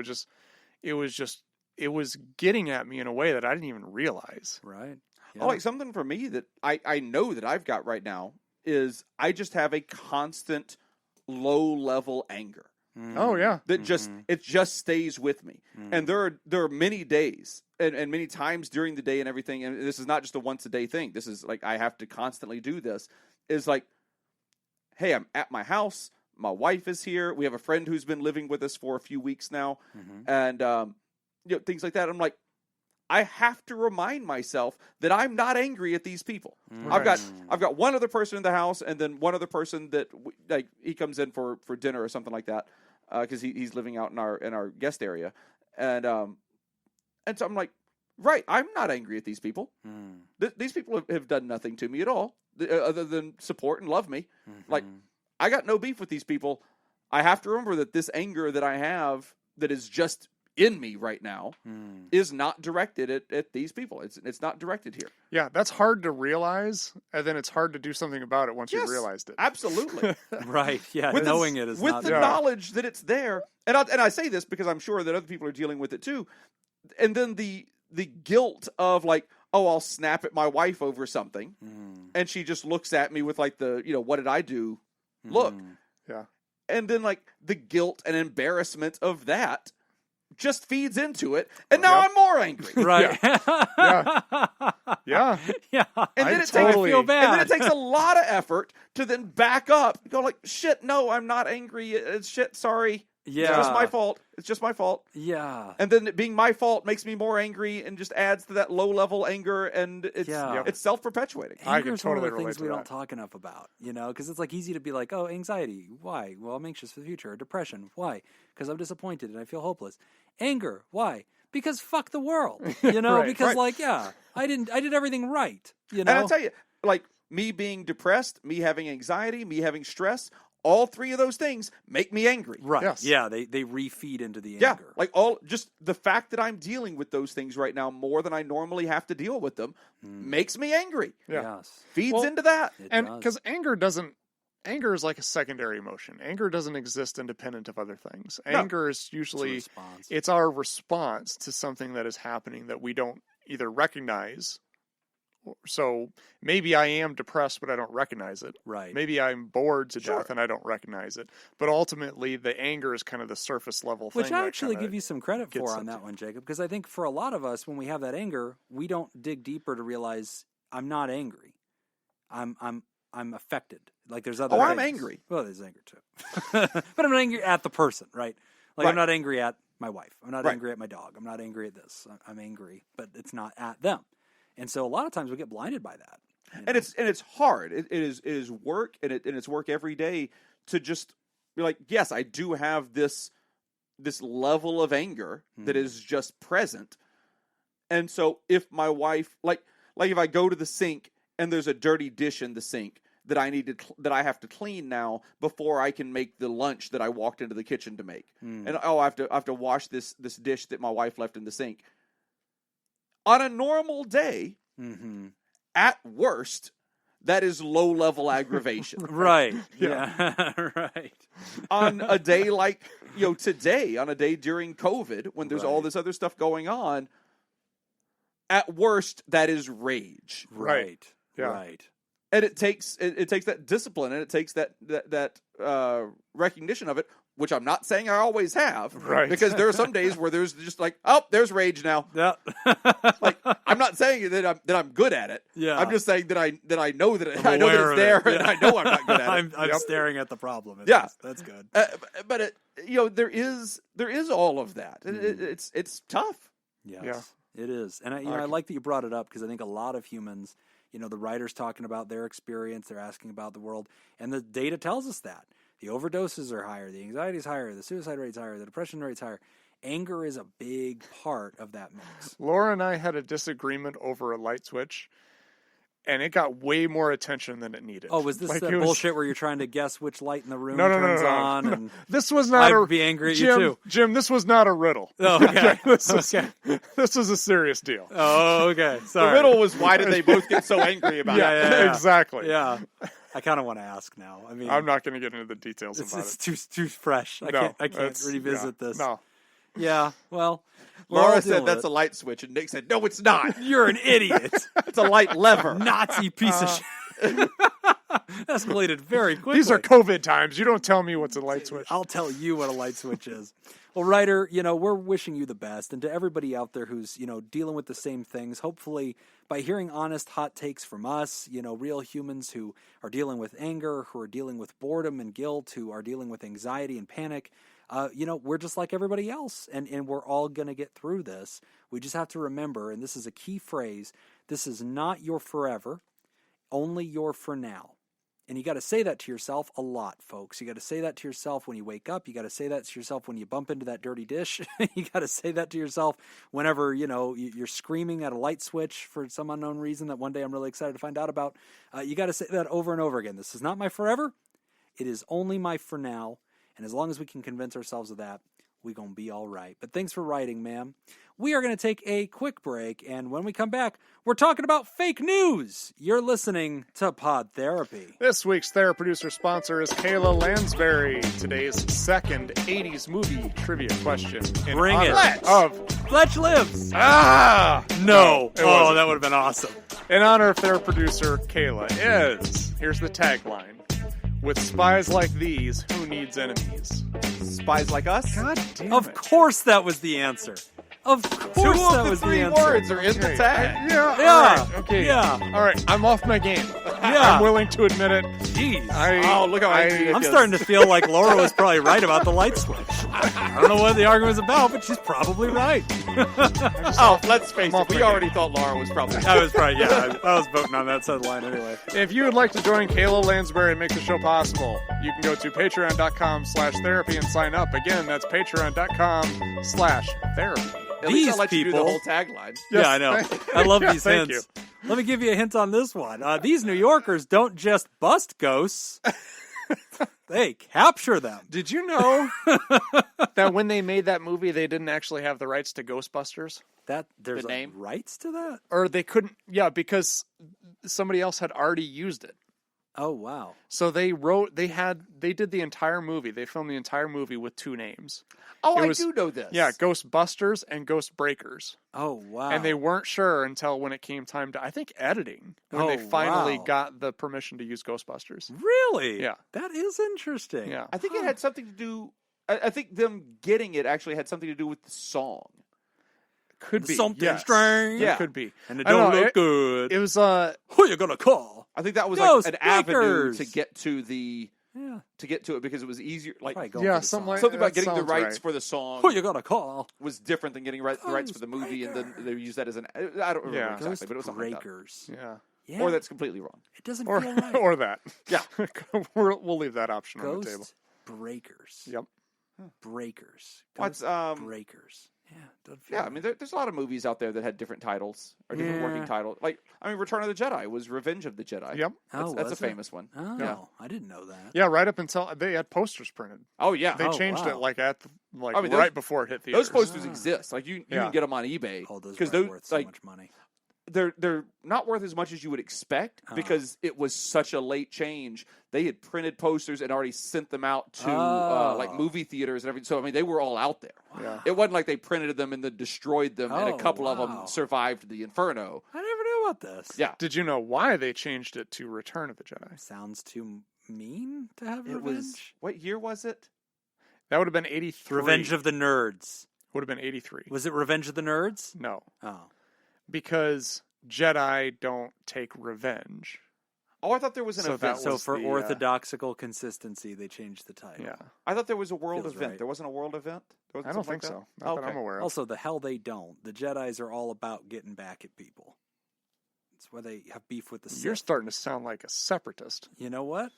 was getting at me in a way that I didn't even realize. Right. Oh, like something for me that I know that I've got right now is I just have a constant low level anger. Oh yeah. That it just stays with me. And there are many days and many times during the day and everything, and this is not just a once a day thing. This is like I have to constantly do this. Is like, hey, I'm at my house. My wife is here. We have a friend who's been living with us for a few weeks now, and things like that. I'm like, I have to remind myself that I'm not angry at these people. I've got one other person in the house, and then one other person that he comes in for dinner or something like that, because he's living out in our guest area, and so I'm like, right, I'm not angry at these people. These people have done nothing to me at all, other than support and love me. Like, I got no beef with these people. I have to remember that this anger that I have, that is just in me right now, is not directed at these people. It's not directed here. Yeah, that's hard to realize, and then it's hard to do something about it once you've realized it. Absolutely. Right. Yeah. With Knowing it is with not the there. knowledge that it's there, and I say this because I'm sure that other people are dealing with it too. And then the guilt of like, oh, I'll snap at my wife over something, and she just looks at me with like the what did I do? Look. Yeah. And then like the guilt and embarrassment of that just feeds into it, and now I'm more angry. Right. Yeah. Yeah. Yeah. And then I feel bad. And then it takes a lot of effort to then back up and go like, shit, no, I'm not angry. It's shit, sorry. Yeah. It's just my fault. It's just my fault. Yeah. And then it being my fault makes me more angry and just adds to that low-level anger, and it's self-perpetuating. I Anger can is one of totally the relate things to we that. don't talk enough about, because it's like easy to be like, oh, anxiety. Why? Well, I'm anxious for the future. Or depression. Why? Because I'm disappointed and I feel hopeless. Anger. Why? Because fuck the world. Right, because right. I did everything right. And I'll tell you, like, me being depressed, me having anxiety, me having stress, all three of those things make me angry. Right. Yes. Yeah, they refeed into the Yeah, anger. like just the fact that I'm dealing with those things right now more than I normally have to deal with them makes me angry. Yeah. Yes. Feeds into that. It And does. because anger is like a secondary emotion. Anger doesn't exist independent of other things. No. Anger is It's a usually response. it's our response to something that is happening that we don't either recognize. So maybe I am depressed, but I don't recognize it. Right. Maybe I'm bored to Sure. death and I don't recognize it. But ultimately, the anger is kind of the surface level thing. Which I that actually kinda give you some credit gets for on that into- one, Jacob, because I think for a lot of us, when we have that anger, we don't dig deeper to realize I'm not angry. I'm affected. Like there's other. Oh, I'm things. angry. Well, there's anger too, but I'm not angry at the person, right? Like Right. I'm not angry at my wife. I'm not Right. angry at my dog. I'm not angry at this. I'm angry, but it's not at them. And so a lot of times we get blinded by that. And it's hard. It is work, and it's work every day to just be like, yes, I do have this level of anger that is just present. And so if my wife, like if I go to the sink and there's a dirty dish in the sink, that that I have to clean now before I can make the lunch that I walked into the kitchen to make. And I have to wash this dish that my wife left in the sink. On a normal day, at worst, that is low-level aggravation. Right. Yeah. Right. On a day like, today, on a day during COVID, when there's all this other stuff going on, at worst, that is rage. Right. Yeah. Right. And it takes that discipline, and it takes that recognition of it, which I'm not saying I always have, right? Because there are some days where there's just like, oh, there's rage now. Yeah. Like, I'm not saying that I'm good at it. Yeah. I'm just saying that I know that I know that it's there, and I know I'm not good at it. I'm staring at the problem. That's good. But there is all of that. It's tough. Yes, Yeah. It is, and I like that you brought it up because I think a lot of humans. The writer's talking about their experience. They're asking about the world. And the data tells us that. The overdoses are higher. The anxiety is higher. The suicide rate's higher. The depression rate's higher. Anger is a big part of that mix. Laura and I had a disagreement over a light switch, and it got way more attention than it needed. Oh, was this that bullshit where you're trying to guess which light in the room turns on? No. And this was not I'd be angry at Jim, you too. Jim, this was not a riddle. Oh, okay. This was a serious deal. Oh, okay. Sorry. The riddle was, why did they both get so angry about it? Yeah. Exactly. Yeah. I kind of want to ask now. I mean, I'm not going to get into the details about it's it. too fresh. I can't revisit this. No. Yeah. Well, Laura said that's a light switch, and Nick said, no, it's not. You're an idiot. It's a light lever. Nazi piece of shit. Escalated very quickly. These are COVID times. You don't tell me what's a light switch. I'll tell you what a light switch is. Well, Ryder, we're wishing you the best. And to everybody out there who's, dealing with the same things, hopefully by hearing honest, hot takes from us, real humans who are dealing with anger, who are dealing with boredom and guilt, who are dealing with anxiety and panic, we're just like everybody else. And we're all going to get through this. We just have to remember, and this is a key phrase, this is not your forever, only your for now. And you got to say that to yourself a lot, folks. You got to say that to yourself when you wake up. You got to say that to yourself when you bump into that dirty dish. You got to say that to yourself whenever, you're screaming at a light switch for some unknown reason that one day I'm really excited to find out about. You got to say that over and over again. This is not my forever. It is only my for now. And as long as we can convince ourselves of that, we're going to be all right. But thanks for writing, ma'am. We are going to take a quick break, and when we come back, we're talking about fake news. You're listening to Pod Therapy. This week's Theraproducer sponsor is Kayla Lansbury. Today's second 80s movie trivia question. Bring it. Fletch Lives. No. Oh, that would have been awesome. In honor of Theraproducer Kayla is, here's the tagline. With spies like these, who needs enemies? Spies like us? God damn Of course that was the answer. Of course Two that of the was three the answer. words are in the tag. Yeah. Yeah. All right, okay. Yeah. All right. I'm off my game. Yeah. I'm willing to admit it. Jeez. Look how angry he I'm is. starting to feel like Laura was probably right about the light switch. I don't know what the argument was about, but she's probably right. Let's face it. We already thought Laura was probably right. I was probably, I was voting on that headline anyway. If you would like to join Kayla Lansbury and make the show possible, you can go to patreon.com/therapy and sign up. Again, that's patreon.com/therapy. At least I'll let you do the people- whole tagline. Yeah, I know. I love Yeah, these thank hints. Let me give you a hint on this one. These New Yorkers don't just bust ghosts. They capture them. Did you know that when they made that movie, they didn't actually have the rights to Ghostbusters? That there's The name? rights to that? Or they couldn't, because somebody else had already used it. Oh, wow. So they did the entire movie. They filmed the entire movie with two names. Oh, It I was- do know this. Yeah, Ghostbusters and Ghost Breakers. Oh, wow. And they weren't sure until when it came time to, I think, editing, when they Oh, finally wow. got the permission to use Ghostbusters. Really? Yeah. That is interesting. Yeah. I think it had something to do. I think them getting it actually had something to do with the song. Could be. Something yes. strange. Yeah. It could be. And it I don't don't know, look good. It was, Who you gonna call? I think that was Ghost like an avenue Breakers. to get to the Yeah. it because it was easier. Like Probably going yeah, for the something song. like something about that getting the sounds rights right. for the song Who you gonna call? was different than getting the rights for the movie, and then they used that as an. I don't remember Yeah. exactly, but it was something like that. Breakers. Yeah. Yeah. Or that's completely wrong. It doesn't Or, feel right. or that. Yeah. We'll leave that option on the table. Ghost Breakers. Yep. Breakers. What's Ghost Breakers. Doesn't feel Yeah, I mean, there's a lot of movies out there that had different titles or different working titles. Like, I mean, Return of the Jedi was Revenge of the Jedi. Yep. That's a was it? famous one. Oh, Yeah. I didn't know that. Yeah, right up until they had posters printed. Oh yeah, They changed wow. it like at the, like I mean, right before it hit theaters. those posters exist. Like you can get them on eBay. Oh, those because are worth so like much money. they're not worth as much as you would expect because it was such a late change. They had printed posters and already sent them out to like movie theaters and everything. So I mean, they were all out there. Yeah. It wasn't like they printed them and then destroyed them, and a couple of them survived the Inferno. I never knew about this. Yeah. Did you know why they changed it to Return of the Jedi? Sounds too mean to have It revenge. was what year was it? That would have been 83. Revenge of the Nerds. would have been 83. Was it Revenge of the Nerds? No, Oh. because Jedi don't take revenge. Oh, I thought there was an So event. that So was for the, orthodoxical consistency, they changed the title. Yeah, I thought there was a world Feels event. right. There wasn't a world event? There I wasn't don't something think like so. that? Not Okay. that I'm aware of. Also, the hell they don't. The Jedis are all about getting back at people. That's why they have beef with the Sith. You're starting to sound like a separatist. You know what?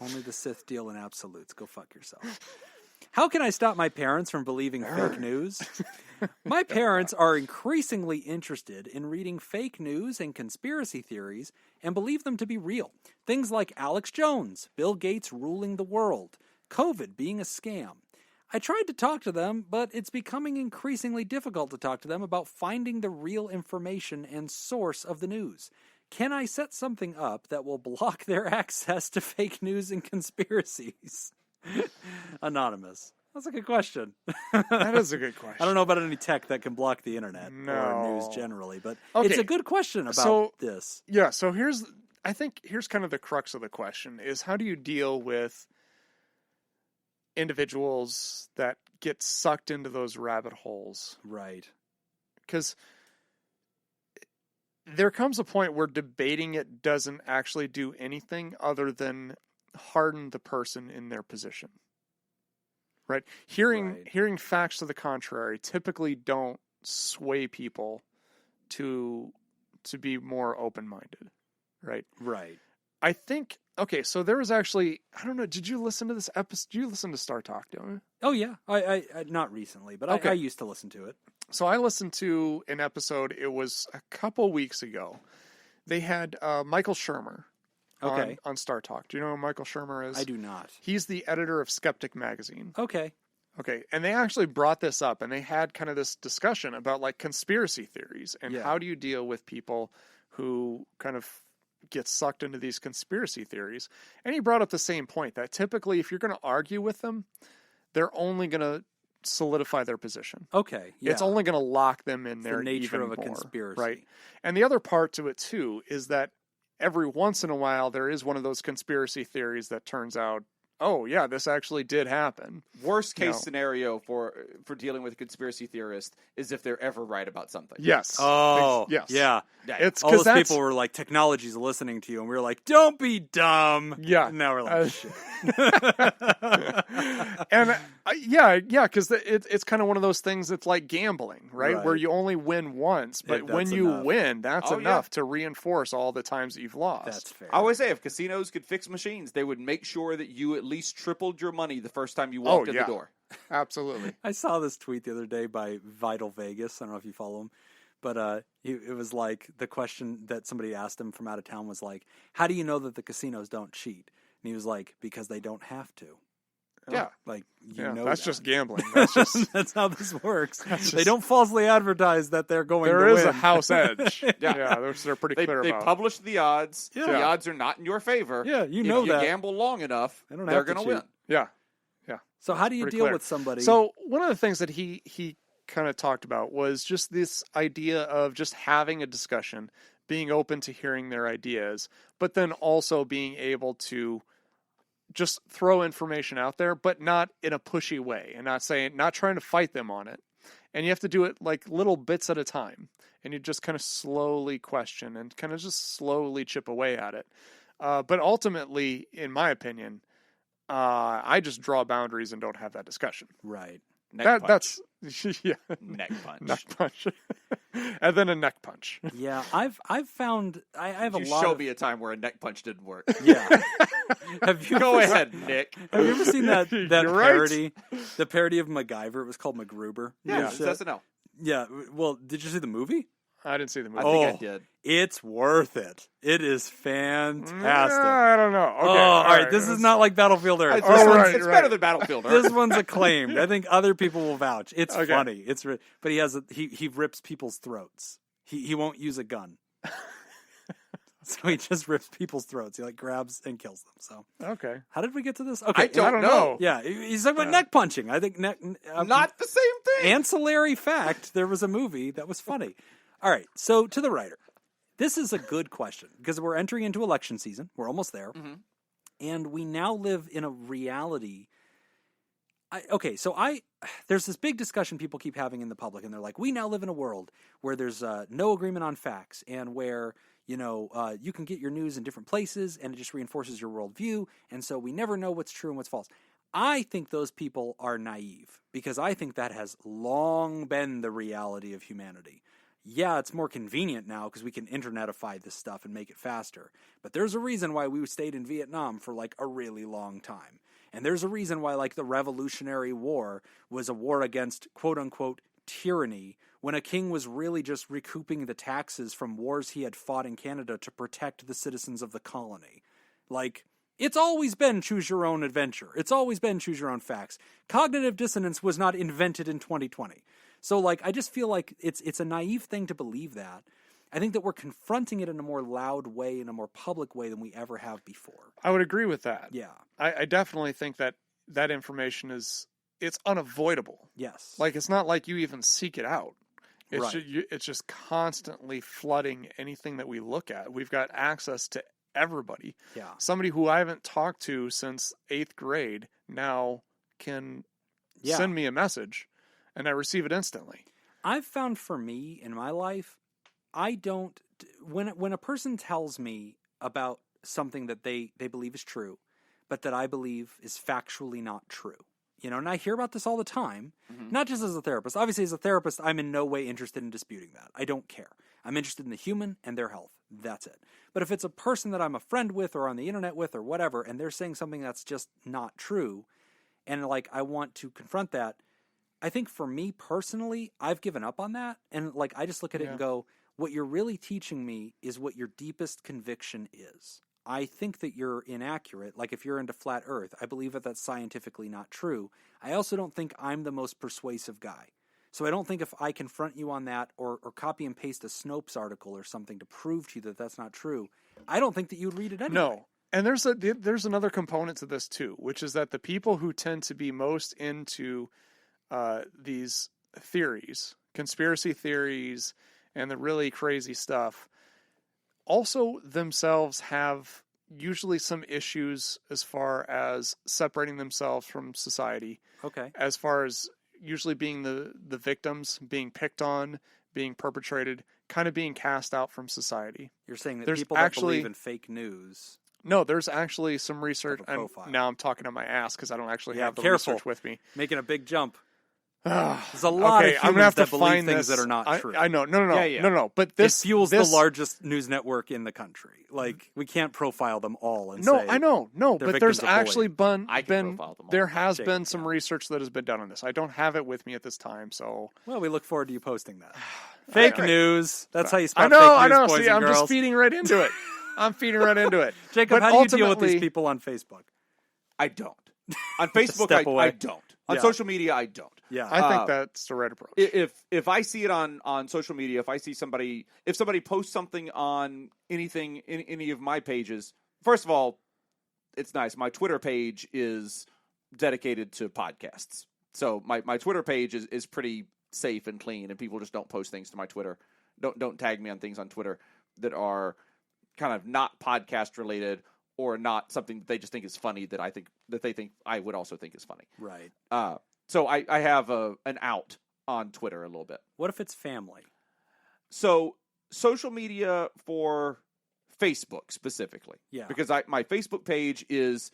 Only the Sith deal in absolutes. Go fuck yourself. How can I stop my parents from believing fake news? My parents are increasingly interested in reading fake news and conspiracy theories and believe them to be real. Things like Alex Jones, Bill Gates ruling the world, COVID being a scam. I tried to talk to them, but it's becoming increasingly difficult to talk to them about finding the real information and source of the news. Can I set something up that will block their access to fake news and conspiracies? Anonymous. That's a good question. That is a good question. I don't know about any tech that can block the internet or No. news generally, but Okay. it's a good question about So- this. Yeah, so here's kind of the crux of the question is how do you deal with individuals that get sucked into those rabbit holes? Right. Because there comes a point where debating it doesn't actually do anything other than harden the person in their position. Right? Hearing facts to the contrary typically don't sway people to be more open-minded. Right? Right. I think okay, so there was actually I don't know, did you listen to this episode? Did you listen to Star Talk, don't you? Oh yeah. I not recently, but Okay. I used to listen to it. So I listened to an episode, it was a couple weeks ago. They had Michael Shermer Okay. on Star Talk. Do you know who Michael Shermer is? I do not. He's the editor of Skeptic Magazine. Okay. Okay, and they actually brought this up, and they had kind of this discussion about like conspiracy theories and Yeah. how do you deal with people who kind of get sucked into these conspiracy theories. And he brought up the same point that typically if you're going to argue with them, they're only going to solidify their position. Okay. Yeah. It's only going to lock them in there the nature even of a more, conspiracy. right? And the other part to it too is that every once in a while there is one of those conspiracy theories that turns out, oh yeah, this actually did happen. Worst case No. scenario for dealing with a conspiracy theorist is if they're ever right about something. Yes. Oh. Yes. Yeah. It's All because those people were like, technology's listening to you, and we were like, don't be dumb. Yeah. And now we're like, shit. and yeah, because it's kind of one of those things that's like gambling, right? Right. Where you only win once, but That's when you enough. win, that's Oh, enough to reinforce all the times that you've lost. That's fair. I always say if casinos could fix machines, they would make sure that you at least tripled your money the first time you walked in yeah. the door. Absolutely. I saw this tweet the other day by Vital Vegas. I don't know if you follow him, but it was like the question that somebody asked him from out of town was like, "How do you know that the casinos don't cheat?" And he was like, "Because they don't have to." Yeah. Like Yeah, know that's that. just gambling. That's just That's how this works. They just- don't falsely advertise that they're going there to is win. a house edge. Yeah. They're pretty They clear about. publish the odds. Yeah. The odds are not in your favor. Yeah, you if know you that. gamble long enough, They don't they're have to going to win. cheat. Yeah. So how do you Pretty deal clear. with somebody? So one of the things that he kind of talked about was just this idea of just having a discussion, being open to hearing their ideas, but then also being able to just throw information out there, but not in a pushy way and not trying to fight them on it. And you have to do it like little bits at a time. And you just kind of slowly question and kind of just slowly chip away at it. But ultimately, in my opinion, I just draw boundaries and don't have that discussion. right. Neck punch. That's yeah, Neck punch. neck punch, and then a neck punch. Yeah, I've found I have You a lot show of me a time where a neck punch didn't work. yeah. Have you Go ever- ahead, Nick. Have you ever seen that You're right. parody? The parody of MacGyver. It was called MacGruber. Yeah, It was, it's SNL. Yeah. Well, did you see the movie? I didn't see the movie. I think I did. It's worth it. It is fantastic. I don't know. Okay. All right. This is not like Battlefield Earth. It's, This one's- right, it's better than Battlefield Earth. This one's acclaimed. I think other people will vouch. It's Okay. funny. But he rips people's throats. He won't use a gun. So he just rips people's throats. He grabs and kills them. So Okay. how did we get to this? Okay, I don't know. Yeah, he's talking about neck punching. I think Not the same thing. ancillary fact. There was a movie that was funny. All right, so to the writer, this is a good question because we're entering into election season. We're almost there, and we now live in a reality. There's this big discussion people keep having in the public, and they're like, we now live in a world where there's no agreement on facts, and where you can get your news in different places, and it just reinforces your worldview, and so we never know what's true and what's false. I think those people are naive because I think that has long been the reality of humanity. Yeah, it's more convenient now because we can internetify this stuff and make it faster. But there's a reason why we stayed in Vietnam for a really long time. And there's a reason why the Revolutionary War was a war against quote unquote tyranny when a king was really just recouping the taxes from wars he had fought in Canada to protect the citizens of the colony. It's always been choose your own adventure. It's always been choose your own facts. Cognitive dissonance was not invented in 2020. So I just feel like it's a naive thing to believe that. I think that we're confronting it in a more loud way, in a more public way than we ever have before. I would agree with that. Yeah. I definitely think that information it's unavoidable. Yes. It's not like you even seek it out. It's Right. it's just constantly flooding anything that we look at. We've got access to everybody. Yeah. Somebody who I haven't talked to since 8th grade now can send me a message and I receive it instantly. I've found for me in my life, I don't when a person tells me about something that they believe is true, but that I believe is factually not true. And I hear about this all the time, not just as a therapist. Obviously, as a therapist, I'm in no way interested in disputing that. I don't care. I'm interested in the human and their health. That's it. But if it's a person that I'm a friend with or on the internet with or whatever, and they're saying something that's just not true, and I want to confront that, I think for me personally, I've given up on that. And I just look at it and go, what you're really teaching me is what your deepest conviction is. I think that you're inaccurate. If you're into flat earth, I believe that that's scientifically not true. I also don't think I'm the most persuasive guy. So I don't think if I confront you on that or copy and paste a Snopes article or something to prove to you that that's not true, I don't think that you'd read it anyway. No. And there's another component to this too, which is that the people who tend to be most into these theories, conspiracy theories, and the really crazy stuff, also themselves have usually some issues as far as separating themselves from society. Okay. As far as usually being the victims, being picked on, being perpetrated, kind of being cast out from society. You're saying that There's people that actually- believe in fake news. No, there's actually some research. Have a And profile. now I'm talking on my ass because I don't actually Yeah, have the careful. research with me. Making a big jump. There's a lot Okay, of I'm gonna humans have to that believe find things this. that are not true. I know. No. Yeah. No. But this it fuels this, the largest news network in the country. We can't profile them all and No, say, I know. No, they're but there's victims of actually been I can profile them all. there has Jake, been some yeah. research that has been done on this. I don't have it with me at this time, so Well, we look forward to you posting that. Fake news. That's how you spot I know. fake news, boys See, and I'm girls. just feeding right into it. I'm feeding right into it. Jacob, But how do you deal with these ultimately- people on Facebook? I don't. On Facebook, Step away. I don't. On Yeah. social media, I don't. Yeah. I think that's the right approach. If I see it on social media, if I see somebody posts something on any of my pages, first of all, it's nice. My Twitter page is dedicated to podcasts, so my Twitter page is pretty safe and clean, and people just don't post things to my Twitter. Don't tag me on things on Twitter that are kind of not podcast related or not something that they just think is funny that they think I would also think is funny. Right. So I have an out on Twitter a little bit. What if it's family? So social media for Facebook specifically. Yeah. Because my Facebook page is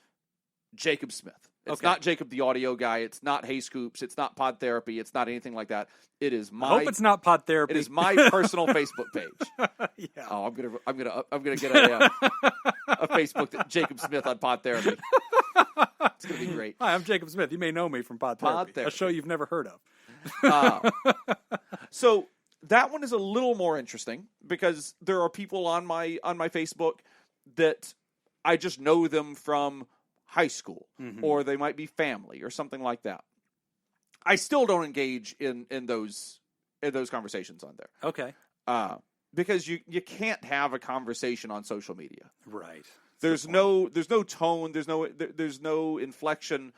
Jacob Smith. It's Okay. not Jacob the audio guy. It's not Hey Scoops. It's not Pod Therapy. It's not anything like that. It is I hope it's not pod therapy. it is my personal Facebook page. Yeah. Oh, I'm gonna get a Facebook that Jacob Smith on Pod Therapy. It's gonna be great. Hi, I'm Jacob Smith. You may know me from Pod Therapy, a Therapy. show you've never heard of. So that one is a little more interesting because there are people on my Facebook that I just know them from high school, or they might be family or something like that. I still don't engage in those conversations on there. Okay. Because you can't have a conversation on social media. Right. There's no tone. There's no inflection.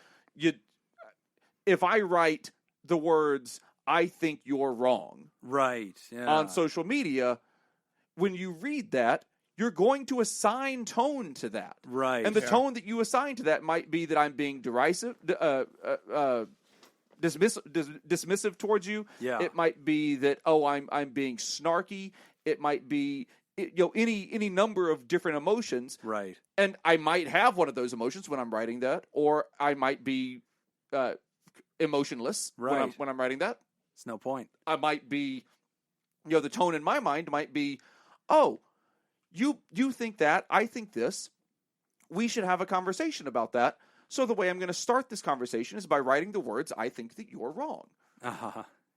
If I write the words "I think you're wrong" Right. Yeah. on social media, when you read that, you're going to assign tone to that. Right. And the tone that you assign to that might be that I'm being derisive, dismissive towards you. Yeah. It might be that I'm being snarky. It might be any number of different emotions. Right. And I might have one of those emotions when I'm writing that, or I might be emotionless Right. when I'm writing that. It's no point. I might be, the tone in my mind might be, oh, you think that, I think this. We should have a conversation about that. So the way I'm going to start this conversation is by writing the words, "I think that you're wrong."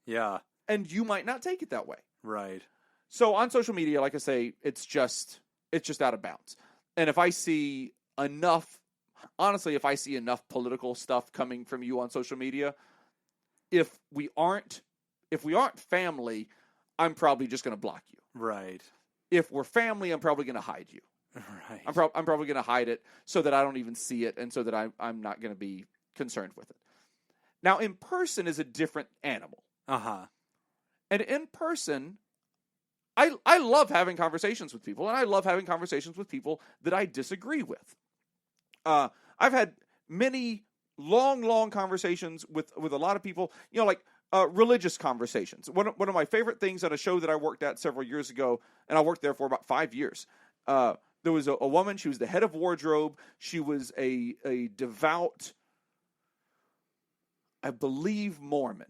Yeah. And you might not take it that way. Right. So on social media, like I say, it's just out of bounds. And if I see enough political stuff coming from you on social media, if we aren't family, I'm probably just going to block you. Right. If we're family, I'm probably going to hide you. Right. I'm probably going to hide it so that I don't even see it, and so that I'm not going to be concerned with it. Now, in person is a different animal. And in person, I love having conversations with people, and I love having conversations with people that I disagree with. I've had many long conversations with a lot of people, like religious conversations. One of my favorite things on a show that I worked at several years ago, and I worked there for about 5 years. There was a woman. She was the head of wardrobe. She was a devout, I believe, Mormon.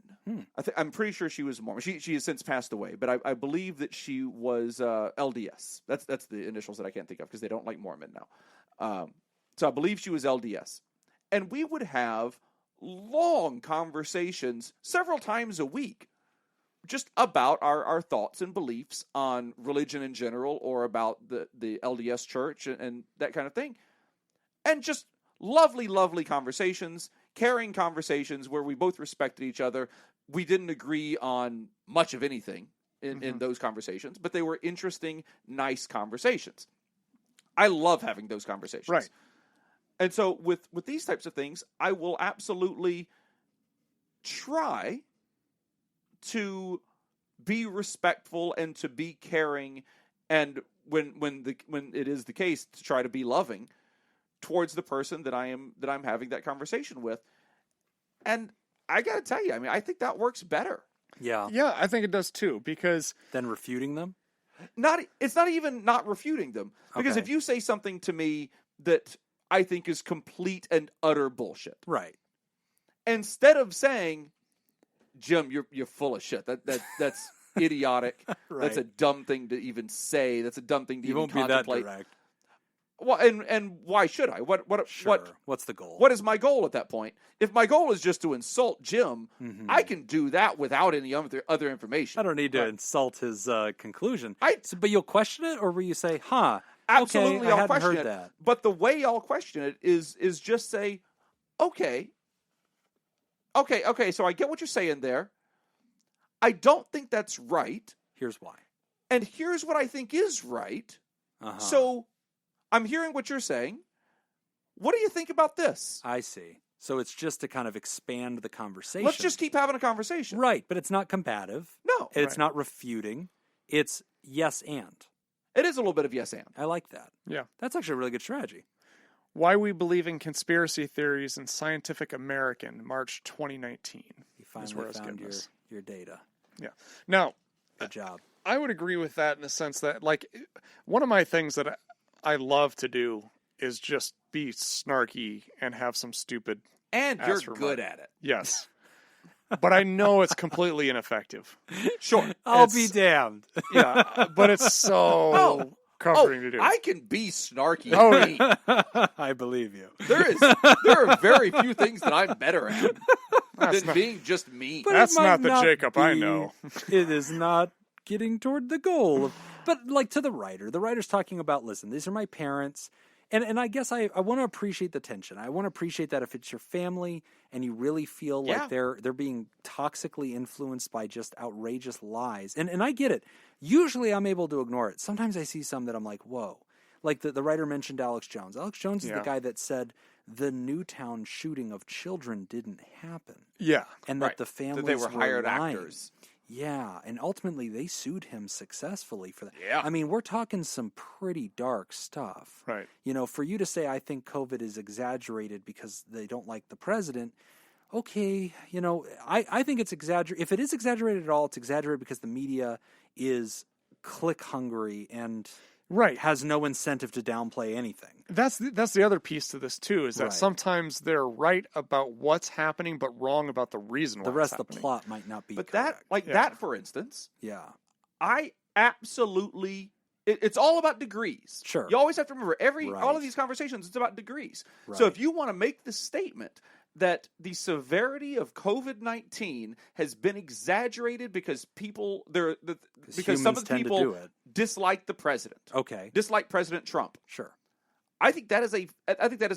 I'm pretty sure she was Mormon. She has since passed away, but I believe that she was LDS. That's the initials that I can't think of because they don't like Mormon now. So I believe she was LDS. And we would have long conversations several times a week just about our thoughts and beliefs on religion in general, or about the LDS church and that kind of thing. And just lovely conversations, caring conversations where we both respected each other. We didn't agree on much of anything in those conversations, but they were interesting, nice conversations. I love having those conversations. Right. And so with these types of things, I will absolutely try to be respectful and to be caring, and when it is the case, to try to be loving towards the person that I'm having that conversation with. And I got to tell you, I think that works better. Yeah. Yeah, I think it does too, because Then refuting them? It's not even not refuting them, because Okay. if you say something to me that I think is complete and utter bullshit, Right. instead of saying, "Jim, you're full of shit. That's idiotic. Right. That's a dumb thing to even say. That's a dumb thing to You even won't be that contemplate." direct. Well, and why should I? Sure. What's the goal? What is my goal at that point? If my goal is just to insult Jim, I can do that without any other information. I don't need to insult his conclusion. I- But you'll question it, or will you say, Absolutely, okay, I I'll hadn't question heard it. that. But the way I'll question it is just say, okay, so I get what you're saying there. I don't think that's right, Here's why. and here's what I think is right. So I'm hearing what you're saying. What do you think about this? I see. So it's just to kind of expand the conversation. Let's just keep having a conversation. Right, but it's not combative. No. It's not refuting. It's yes and. It is a little bit of yes and. I like that. yeah. That's actually a really good strategy. Why We Believe in Conspiracy Theories in Scientific American, March 2019. You where I finally was found getting this. your data. Yeah. Now, Good job. I would agree with that in the sense that, like, one of my things that I love to do is just be snarky and have some stupid. And Ask you're for good money. at it. Yes. But I know it's completely ineffective. Sure. I'll It's- be damned. Yeah, but it's so comforting to do. I can be snarky. Oh, and mean. I believe you. There are very few things that I'm better at. than being just mean. But That's it might not the Jacob I be. know. It is not getting toward the goal. But like to the writer's talking about, listen, these are my parents. And I guess I want to appreciate the tension. I want to appreciate that if it's your family and you really feel like they're being toxically influenced by just outrageous lies. And I get it. Usually I'm able to ignore it. Sometimes I see some that I'm like, whoa. Like the writer mentioned Alex Jones. Alex Jones is the guy that said the Newtown shooting of children didn't happen. Yeah. And that the families that they were hired lying. actors. Yeah, and ultimately they sued him successfully for that. Yeah. I mean, we're talking some pretty dark stuff. Right. You know, for you to say, I think COVID is exaggerated because they don't like the president, okay, you know, I think it's exaggerated. If it is exaggerated at all, it's exaggerated because the media is click hungry and has no incentive to downplay anything. That's the other piece to this too, is that Right. sometimes they're right about what's happening, but wrong about the reason why The rest it's of the happening. plot might not be But correct. that, for instance, Yeah. I absolutely. It's all about degrees. Sure. You always have to remember all Right. of these conversations. It's about degrees. Right. So if you want to make the statement that the severity of COVID-19 has been exaggerated because because some of the humans tend to do people it. dislike the president, Okay. dislike President Trump. Sure. I think that is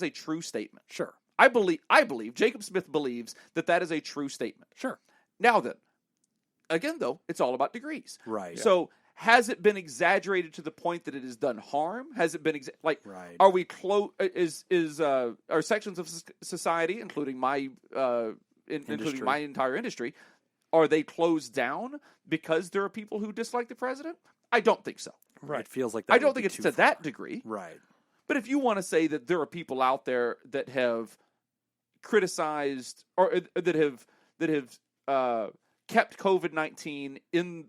a true statement. Sure. I believe Jacob Smith believes that is a true statement. Sure. Now then, again though, it's all about degrees. Right. So has it been exaggerated to the point that it has done harm? Has it been Right. Are we close? Are sections of society, including my including my entire industry, are they closed down because there are people who dislike the president? I don't think so. Right. It feels like that I would don't be think it's too to far. that degree. Right. But if you want to say that there are people out there that have criticized or that have kept COVID-19 in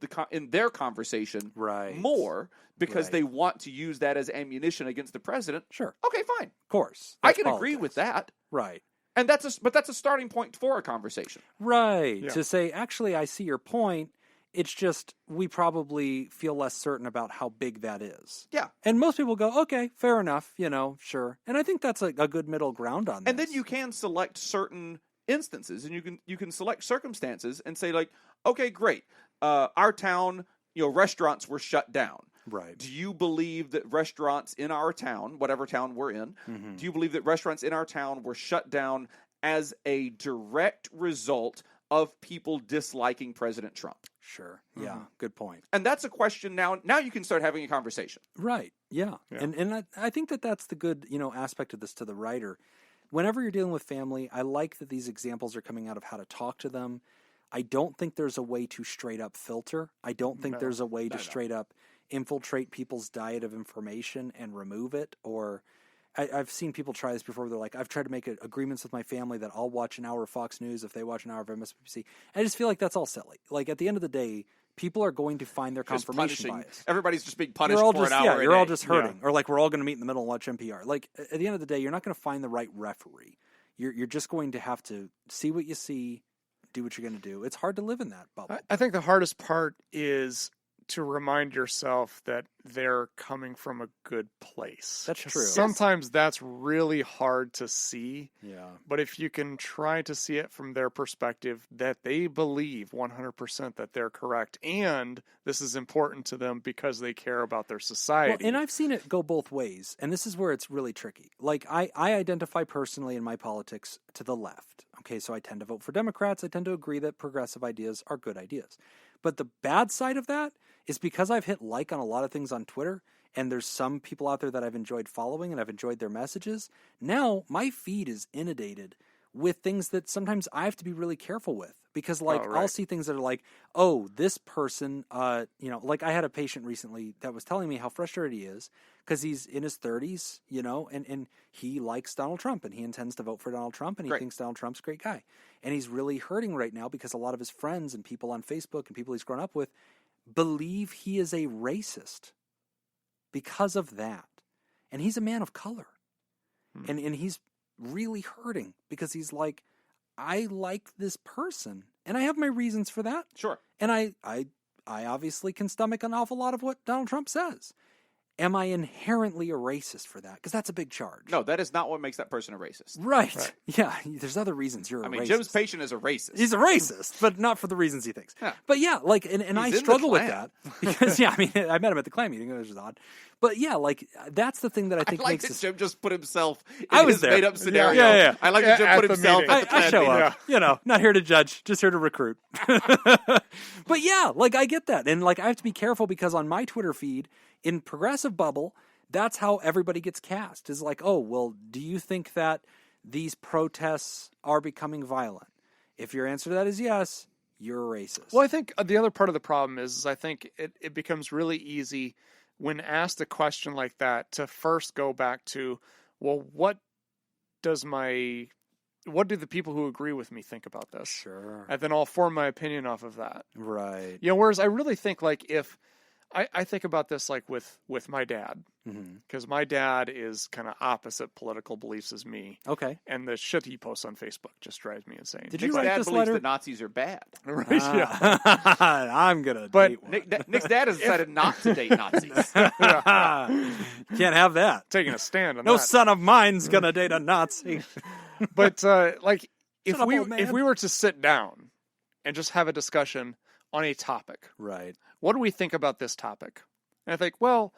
their conversation Right. more because Right. they want to use that as ammunition against the president. Sure. Okay, fine. Of course. I That's can agree with politics. that. Right. And that's a starting point for a conversation. Right. Yeah. To say, actually, I see your point. It's just we probably feel less certain about how big that is. Yeah. And most people go, okay, fair enough, sure. And I think that's a good middle ground on this. And then you can select certain instances and you can select circumstances and say like, okay, great. Our town, restaurants were shut down. Right. Do you believe that restaurants in our town, whatever town we're in, do you believe that restaurants in our town were shut down as a direct result of people disliking President Trump? Sure. Yeah. Good point. And that's a question now you can start having a conversation. Right. Yeah. Yeah. And I think that's the good, aspect of this to the writer. Whenever you're dealing with family, I like that these examples are coming out of how to talk to them. I don't think there's a way to straight up filter. I don't think there's a way to straight up infiltrate people's diet of information and remove it. Or I've seen people try this before. They're like, I've tried to make agreements with my family that I'll watch an hour of Fox News if they watch an hour of MSNBC. I just feel like that's all silly. Like at the end of the day, people are going to find their Just confirmation punishing. bias. Everybody's just being punished You're all for just, an hour. you're a all day. just hurting. Or like we're all going to meet in the middle and watch NPR. Like at the end of the day, you're not going to find the right referee. You're just going to have to see what you see, do what you're going to do. It's hard to live in that bubble. I think the hardest part is to remind yourself that they're coming from a good place. That's true. Sometimes that's really hard to see. Yeah. But if you can try to see it from their perspective, that they believe 100% that they're correct, and this is important to them because they care about their society. Well, and I've seen it go both ways, and this is where it's really tricky. Like, I identify personally in my politics to the left. Okay, so I tend to vote for Democrats. I tend to agree that progressive ideas are good ideas. But the bad side of that is because I've hit like on a lot of things on Twitter, and there's some people out there that I've enjoyed following and I've enjoyed their messages. Now my feed is inundated with things that sometimes I have to be really careful with because I'll see things that are like, oh, this person, like I had a patient recently that was telling me how frustrated he is because he's in his 30s, and he likes Donald Trump and he intends to vote for Donald Trump and he thinks Donald Trump's a great guy. And he's really hurting right now because a lot of his friends and people on Facebook and people he's grown up with believe he is a racist because of that. And he's a man of color. And he's really hurting because he's like, I like this person and I have my reasons for that. Sure. And I obviously can stomach an awful lot of what Donald Trump says. am I inherently a racist for that? Because that's a big charge. No, that is not what makes that person a racist. Right. Yeah, there's other reasons you're a racist. Jim's patient is a racist. He's a racist, but not for the reasons he thinks. Yeah. But yeah, like, and I He's in struggle the with Klan. that because, yeah, I mean, I met him at the Klan meeting. It was just odd. But yeah, like, that's the thing that I think like makes that us... Jim just put himself in I was his there. made-up scenario. Yeah. I like that Jim At put the himself meeting. at the Klan I show meeting. up, not here to judge, just here to recruit. But yeah, like, I get that. And like, I have to be careful because on my Twitter feed, in progressive bubble, that's how everybody gets cast. Is like, oh, well, do you think that these protests are becoming violent? If your answer to that is yes, you're a racist. Well, I think the other part of the problem is I think it becomes really easy when asked a question like that to first go back to, well, what do the people who agree with me think about this? Sure. And then I'll form my opinion off of that. Right. Whereas I really think like if I think about this like with my dad, Mm-hmm. because my dad is kind of opposite political beliefs as me. Okay. And the shit he posts on Facebook just drives me insane. Did Nick's you write dad this believes letter? that Nazis are bad. Right? Yeah. I'm gonna. But date one. Nick's dad has decided not to date Nazis. Can't have that. Taking a stand on No that. son of mine's gonna date a Nazi. But like if Shut up, we old man. if we were to sit down and just have a discussion on a topic, Right. what do we think about this topic? And I think, well,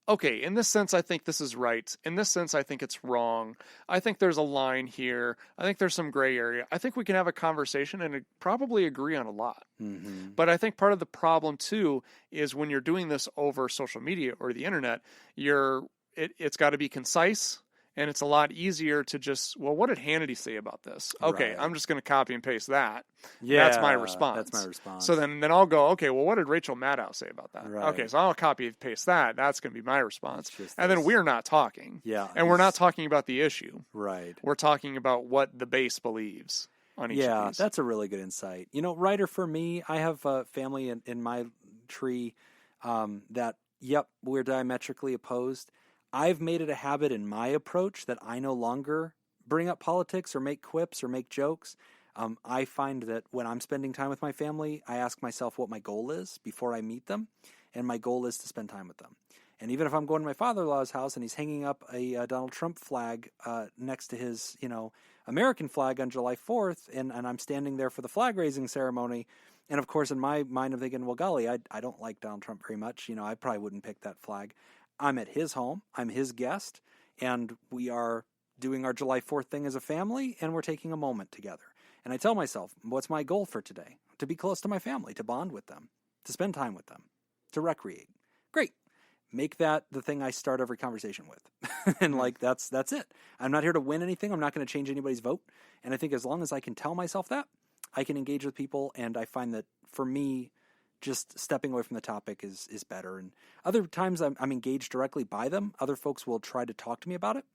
okay, in this sense I think this is right. In this sense I think it's wrong. I think there's a line here. I think there's some gray area. I think we can have a conversation and probably agree on a lot. Mm-hmm. But I think part of the problem too is when you're doing this over social media or the internet, it's got to be concise. And it's a lot easier to just, well, what did Hannity say about this? Okay, Right. I'm just going to copy and paste that. Yeah, That's my response. That's my response. So then I'll go, okay, well, what did Rachel Maddow say about that? Right. Okay, so I'll copy and paste that. That's going to be my response. It's just And then this- we're not talking. Yeah. And we're not talking about the issue. Right. We're talking about what the base believes on each of these. That's a really good insight. Ryder, for me, I have a family in my tree that, yep, we're diametrically opposed. I've made it a habit in my approach that I no longer bring up politics or make quips or make jokes. I find that when I'm spending time with my family, I ask myself what my goal is before I meet them, and my goal is to spend time with them. And even if I'm going to my father-in-law's house and he's hanging up a Donald Trump flag next to his, American flag on July 4th, and I'm standing there for the flag-raising ceremony, and of course in my mind I'm thinking, well, golly, I don't like Donald Trump very much. I probably wouldn't pick that flag. I'm at his home. I'm his guest, and we are doing our July 4th thing as a family, and we're taking a moment together. And I tell myself, what's my goal for today? To be close to my family, to bond with them, to spend time with them, to recreate. Great. Make that the thing I start every conversation with. And that's it. I'm not here to win anything. I'm not going to change anybody's vote. And I think as long as I can tell myself that, I can engage with people. And I find that for me, just stepping away from the topic is better. And other times I'm engaged directly by them. Other folks will try to talk to me about it.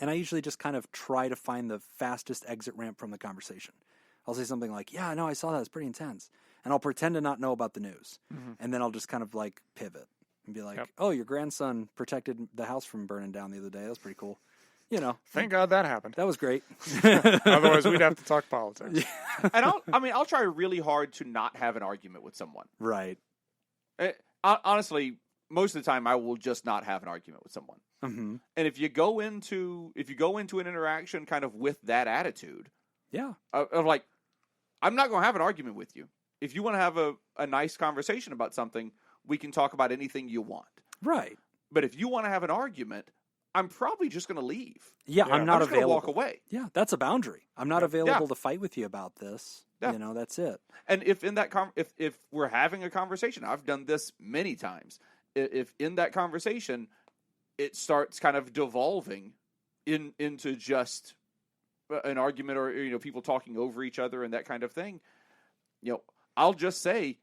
And I usually just kind of try to find the fastest exit ramp from the conversation. I'll say something like, yeah, no, I saw that. It's pretty intense. And I'll pretend to not know about the news. Mm-hmm. And then I'll just kind of pivot and be like, oh, your grandson protected the house from burning down the other day. That was pretty cool. Thank God that happened. That was great. Otherwise, we'd have to talk politics. And I'll try really hard to not have an argument with someone. Right. Honestly, most of the time I will just not have an argument with someone. Mm-hmm. And if you go into an interaction kind of with that attitude, yeah, of I'm not going to have an argument with you. If you want to have a nice conversation about something, we can talk about anything you want. Right. But if you want to have an argument, I'm probably just going to leave. Yeah, I'm not just gonna available. walk away. Yeah, that's a boundary. I'm not available to fight with you about this. Yeah. That's it. And if in that if we're having a conversation, I've done this many times. If in that conversation it starts kind of devolving into just an argument or people talking over each other and that kind of thing, I'll just say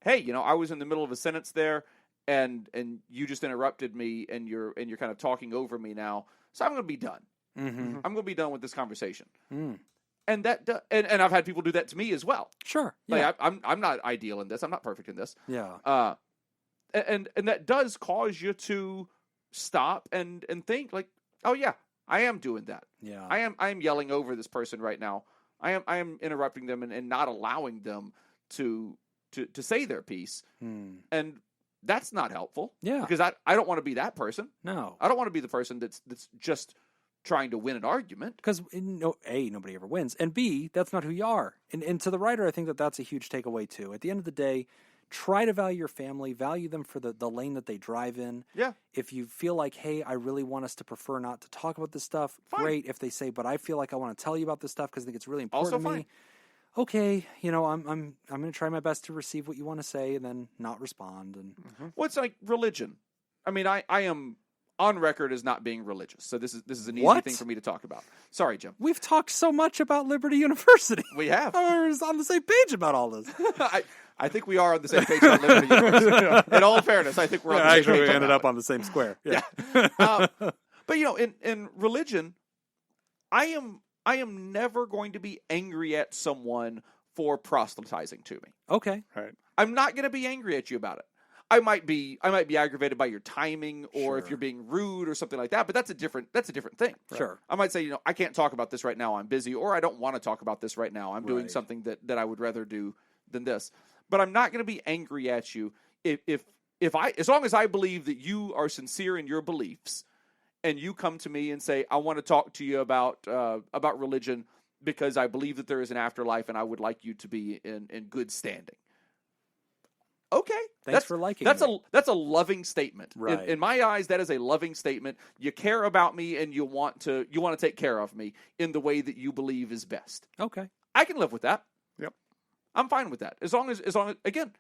hey, I was in the middle of a sentence there and you just interrupted me and you're kind of talking over me now, so I'm going to be done. Mm-hmm. I'm going to be done with this conversation. Mm. And and I've had people do that to me as well. Sure. Yeah. I'm not ideal in this. I'm not perfect in this. Yeah. And that does cause you to stop and think oh yeah, I am doing that. Yeah. I am yelling over this person right now. I am interrupting them and not allowing them to say their piece. Mm. And That's not helpful. Yeah. Because I don't want to be that person. No. I don't want to be the person that's just trying to win an argument. Because, A, nobody ever wins. And B, that's not who you are. And to the writer, I think that's a huge takeaway, too. At the end of the day, try to value your family, value them for the lane that they drive in. Yeah. If you feel like, hey, I really want us to prefer not to talk about this stuff, fine. Great. If they say, but I feel like I want to tell you about this stuff because I think it's really important also to me. Fine. Okay, I'm going to try my best to receive what you want to say and then not respond. And Well, it's like religion. I mean, I am on record as not being religious, so this is an easy thing for me to talk about. Sorry, Jim. We've talked so much about Liberty University. We have. We're on the same page about all this. I think we are on the same page about Liberty University. In all fairness, I think we're on the same page. Actually, we ended up on the same square. Yeah. But in religion, I am never going to be angry at someone for proselytizing to me. Okay. Right. I'm not going to be angry at you about it. I might be aggravated by your timing or if you're being rude or something like that, but that's a different thing. Right? Sure. I might say, I can't talk about this right now. I'm busy, or I don't want to talk about this right now. I'm doing something that I would rather do than this. But I'm not going to be angry at you if as long as I believe that you are sincere in your beliefs and you come to me and say, I want to talk to you about religion because I believe that there is an afterlife and I would like you to be in good standing. Okay. Thanks for liking that's me. That's a loving statement. Right. In my eyes, that is a loving statement. You care about me and you want to take care of me in the way that you believe is best. Okay. I can live with that. Yep. I'm fine with that. As long as again,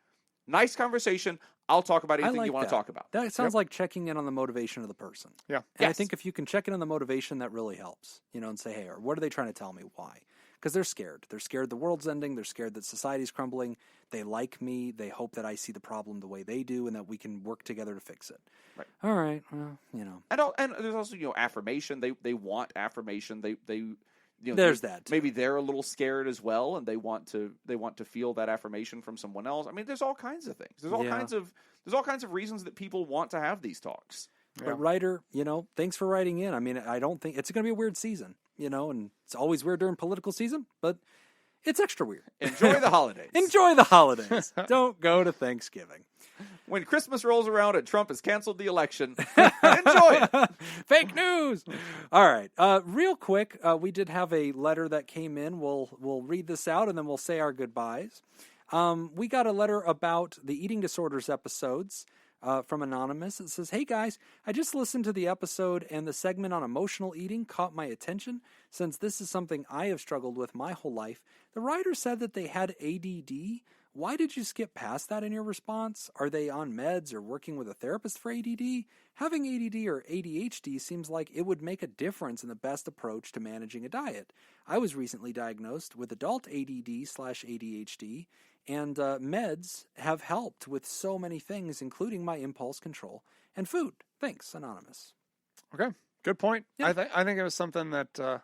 nice conversation. I'll talk about anything you want to talk about. That sounds like checking in on the motivation of the person. Yeah. And I think if you can check in on the motivation, that really helps. And say, hey, or what are they trying to tell me? Why? Because they're scared. They're scared the world's ending. They're scared that society's crumbling. They like me. They hope that I see the problem the way they do and that we can work together to fix it. Right. All right. Well, And there's also, affirmation. They want affirmation. They there's that too. Maybe they're a little scared as well, and they want to feel that affirmation from someone else. I mean, there's all kinds of things. There's all kinds of reasons that people want to have these talks. But writer, thanks for writing in. I mean, I don't think it's going to be a weird season, and it's always weird during political season, but it's extra weird. Enjoy the holidays. Enjoy the holidays. Don't go to Thanksgiving. When Christmas rolls around and Trump has canceled the election, enjoy it. Fake news. All right. Real quick, we did have a letter that came in. We'll read this out and then we'll say our goodbyes. We got a letter about the eating disorders episodes from Anonymous. It says, hey guys, I just listened to the episode and the segment on emotional eating caught my attention. Since this is something I have struggled with my whole life, the writer said that they had ADD. Why did you skip past that in your response? Are they on meds or working with a therapist for ADD? Having ADD or ADHD seems like it would make a difference in the best approach to managing a diet. I was recently diagnosed with adult ADD/ADHD, and meds have helped with so many things, including my impulse control and food. Thanks, Anonymous. Okay, good point. Yeah. I think it was something that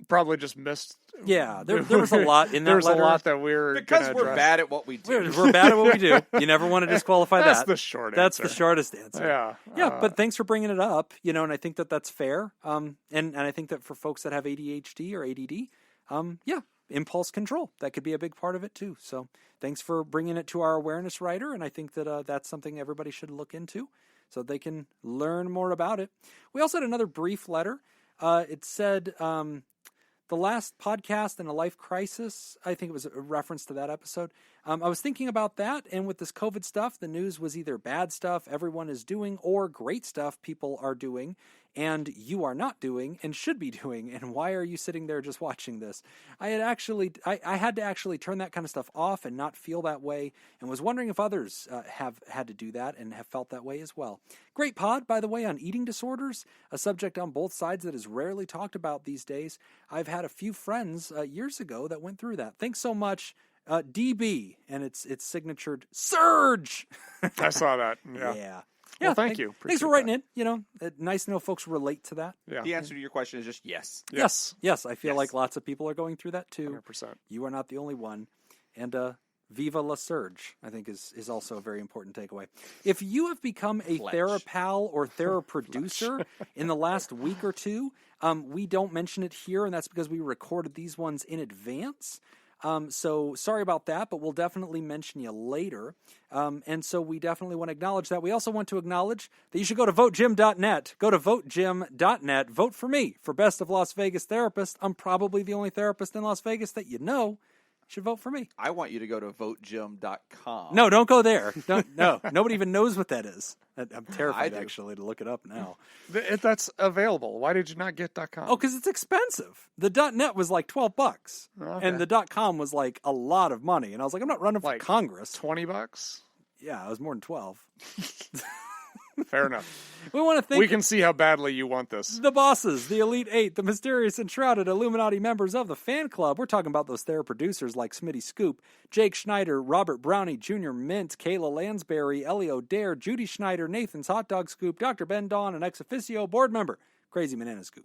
probably just missed. Yeah, there was a lot in that There's letter. a lot that we're because gonna we're address. bad at what we do. We're bad at what we do. You never want to disqualify That's that. the short That's answer. the shortest answer. Yeah. Yeah, but thanks for bringing it up, and I think that that's fair. And I think that for folks that have ADHD or ADD, impulse control, that could be a big part of it too. So thanks for bringing it to our awareness writer, and I think that that's something everybody should look into so they can learn more about it. We also had another brief letter. It said, the last podcast in a life crisis, I think it was a reference to that episode. I was thinking about that, and with this COVID stuff, the news was either bad stuff everyone is doing or great stuff people are doing and you are not doing and should be doing, and why are you sitting there just watching this? I had to actually turn that kind of stuff off and not feel that way, and was wondering if others have had to do that and have felt that way as well. Great pod, by the way, on eating disorders, a subject on both sides that is rarely talked about these days. I've had a few friends years ago that went through that. Thanks so much, DB, and it's signatured Surge. I saw that. Yeah. Yeah. Well, thank you. Thanks for Appreciate writing in. Nice to know folks relate to that. Yeah. The answer to your question is just yes. Yes. I feel like lots of people are going through that too. 100%. You are not the only one. And Viva La Surge, I think, is also a very important takeaway. If you have become a TheraPal or TheraProducer in the last week or two, we don't mention it here, and that's because we recorded these ones in advance. So sorry about that, but we'll definitely mention you later. And so we definitely want to acknowledge that. We also want to acknowledge that you should go to votejim.net. Go to votejim.net. Vote for me for Best of Las Vegas Therapist. I'm probably the only therapist in Las Vegas that you know. Should vote for me. I want you to go to votejim.com. No, don't go there. No, nobody even knows what that is. I'm terrified, actually, to look it up now. That's available. Why did you not get .com? Oh, because it's expensive. The .net was like $12, and the .com was like a lot of money. And I was like, I'm not running for Congress. $20? Yeah, it was more than 12. Fair enough. We want to thank We can see how badly you want this. the bosses, the Elite Eight, the mysterious and shrouded Illuminati members of the fan club. We're talking about those Thera producers like Smitty Scoop, Jake Schneider, Robert Brownie, Jr. Mint, Kayla Lansbury, Elio Dare, Judy Schneider, Nathan's Hot Dog Scoop, Dr. Ben Dawn, and ex officio board member, Crazy Banana Scoop.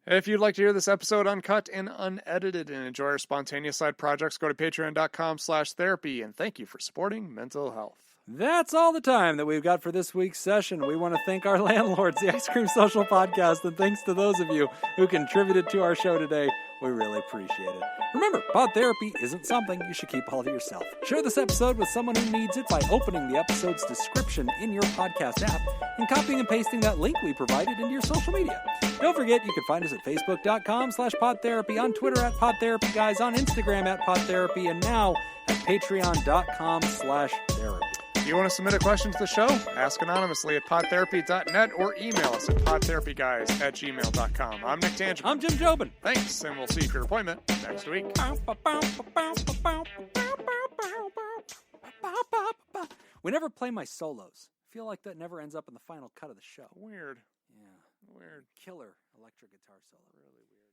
If you'd like to hear this episode uncut and unedited and enjoy our spontaneous side projects, go to patreon.com/therapy. And thank you for supporting mental health. That's all the time that we've got for this week's session. We want to thank our landlords, the Ice Cream Social Podcast, and thanks to those of you who contributed to our show today. We really appreciate it. Remember, pod therapy isn't something you should keep all to yourself. Share this episode with someone who needs it by opening the episode's description in your podcast app and copying and pasting that link we provided into your social media. Don't forget, you can find us at facebook.com/podtherapy, on Twitter at podtherapyguys, on Instagram at podtherapy, and now at patreon.com/therapy. If you want to submit a question to the show, ask anonymously at podtherapy.net or email us at podtherapyguys@gmail.com. I'm Nick Tangent. I'm Jim Jobin. Thanks, and we'll see you for your appointment next week. We never play my solos. I feel like that never ends up in the final cut of the show. Weird. Yeah. Weird. Killer electric guitar solo. Really weird.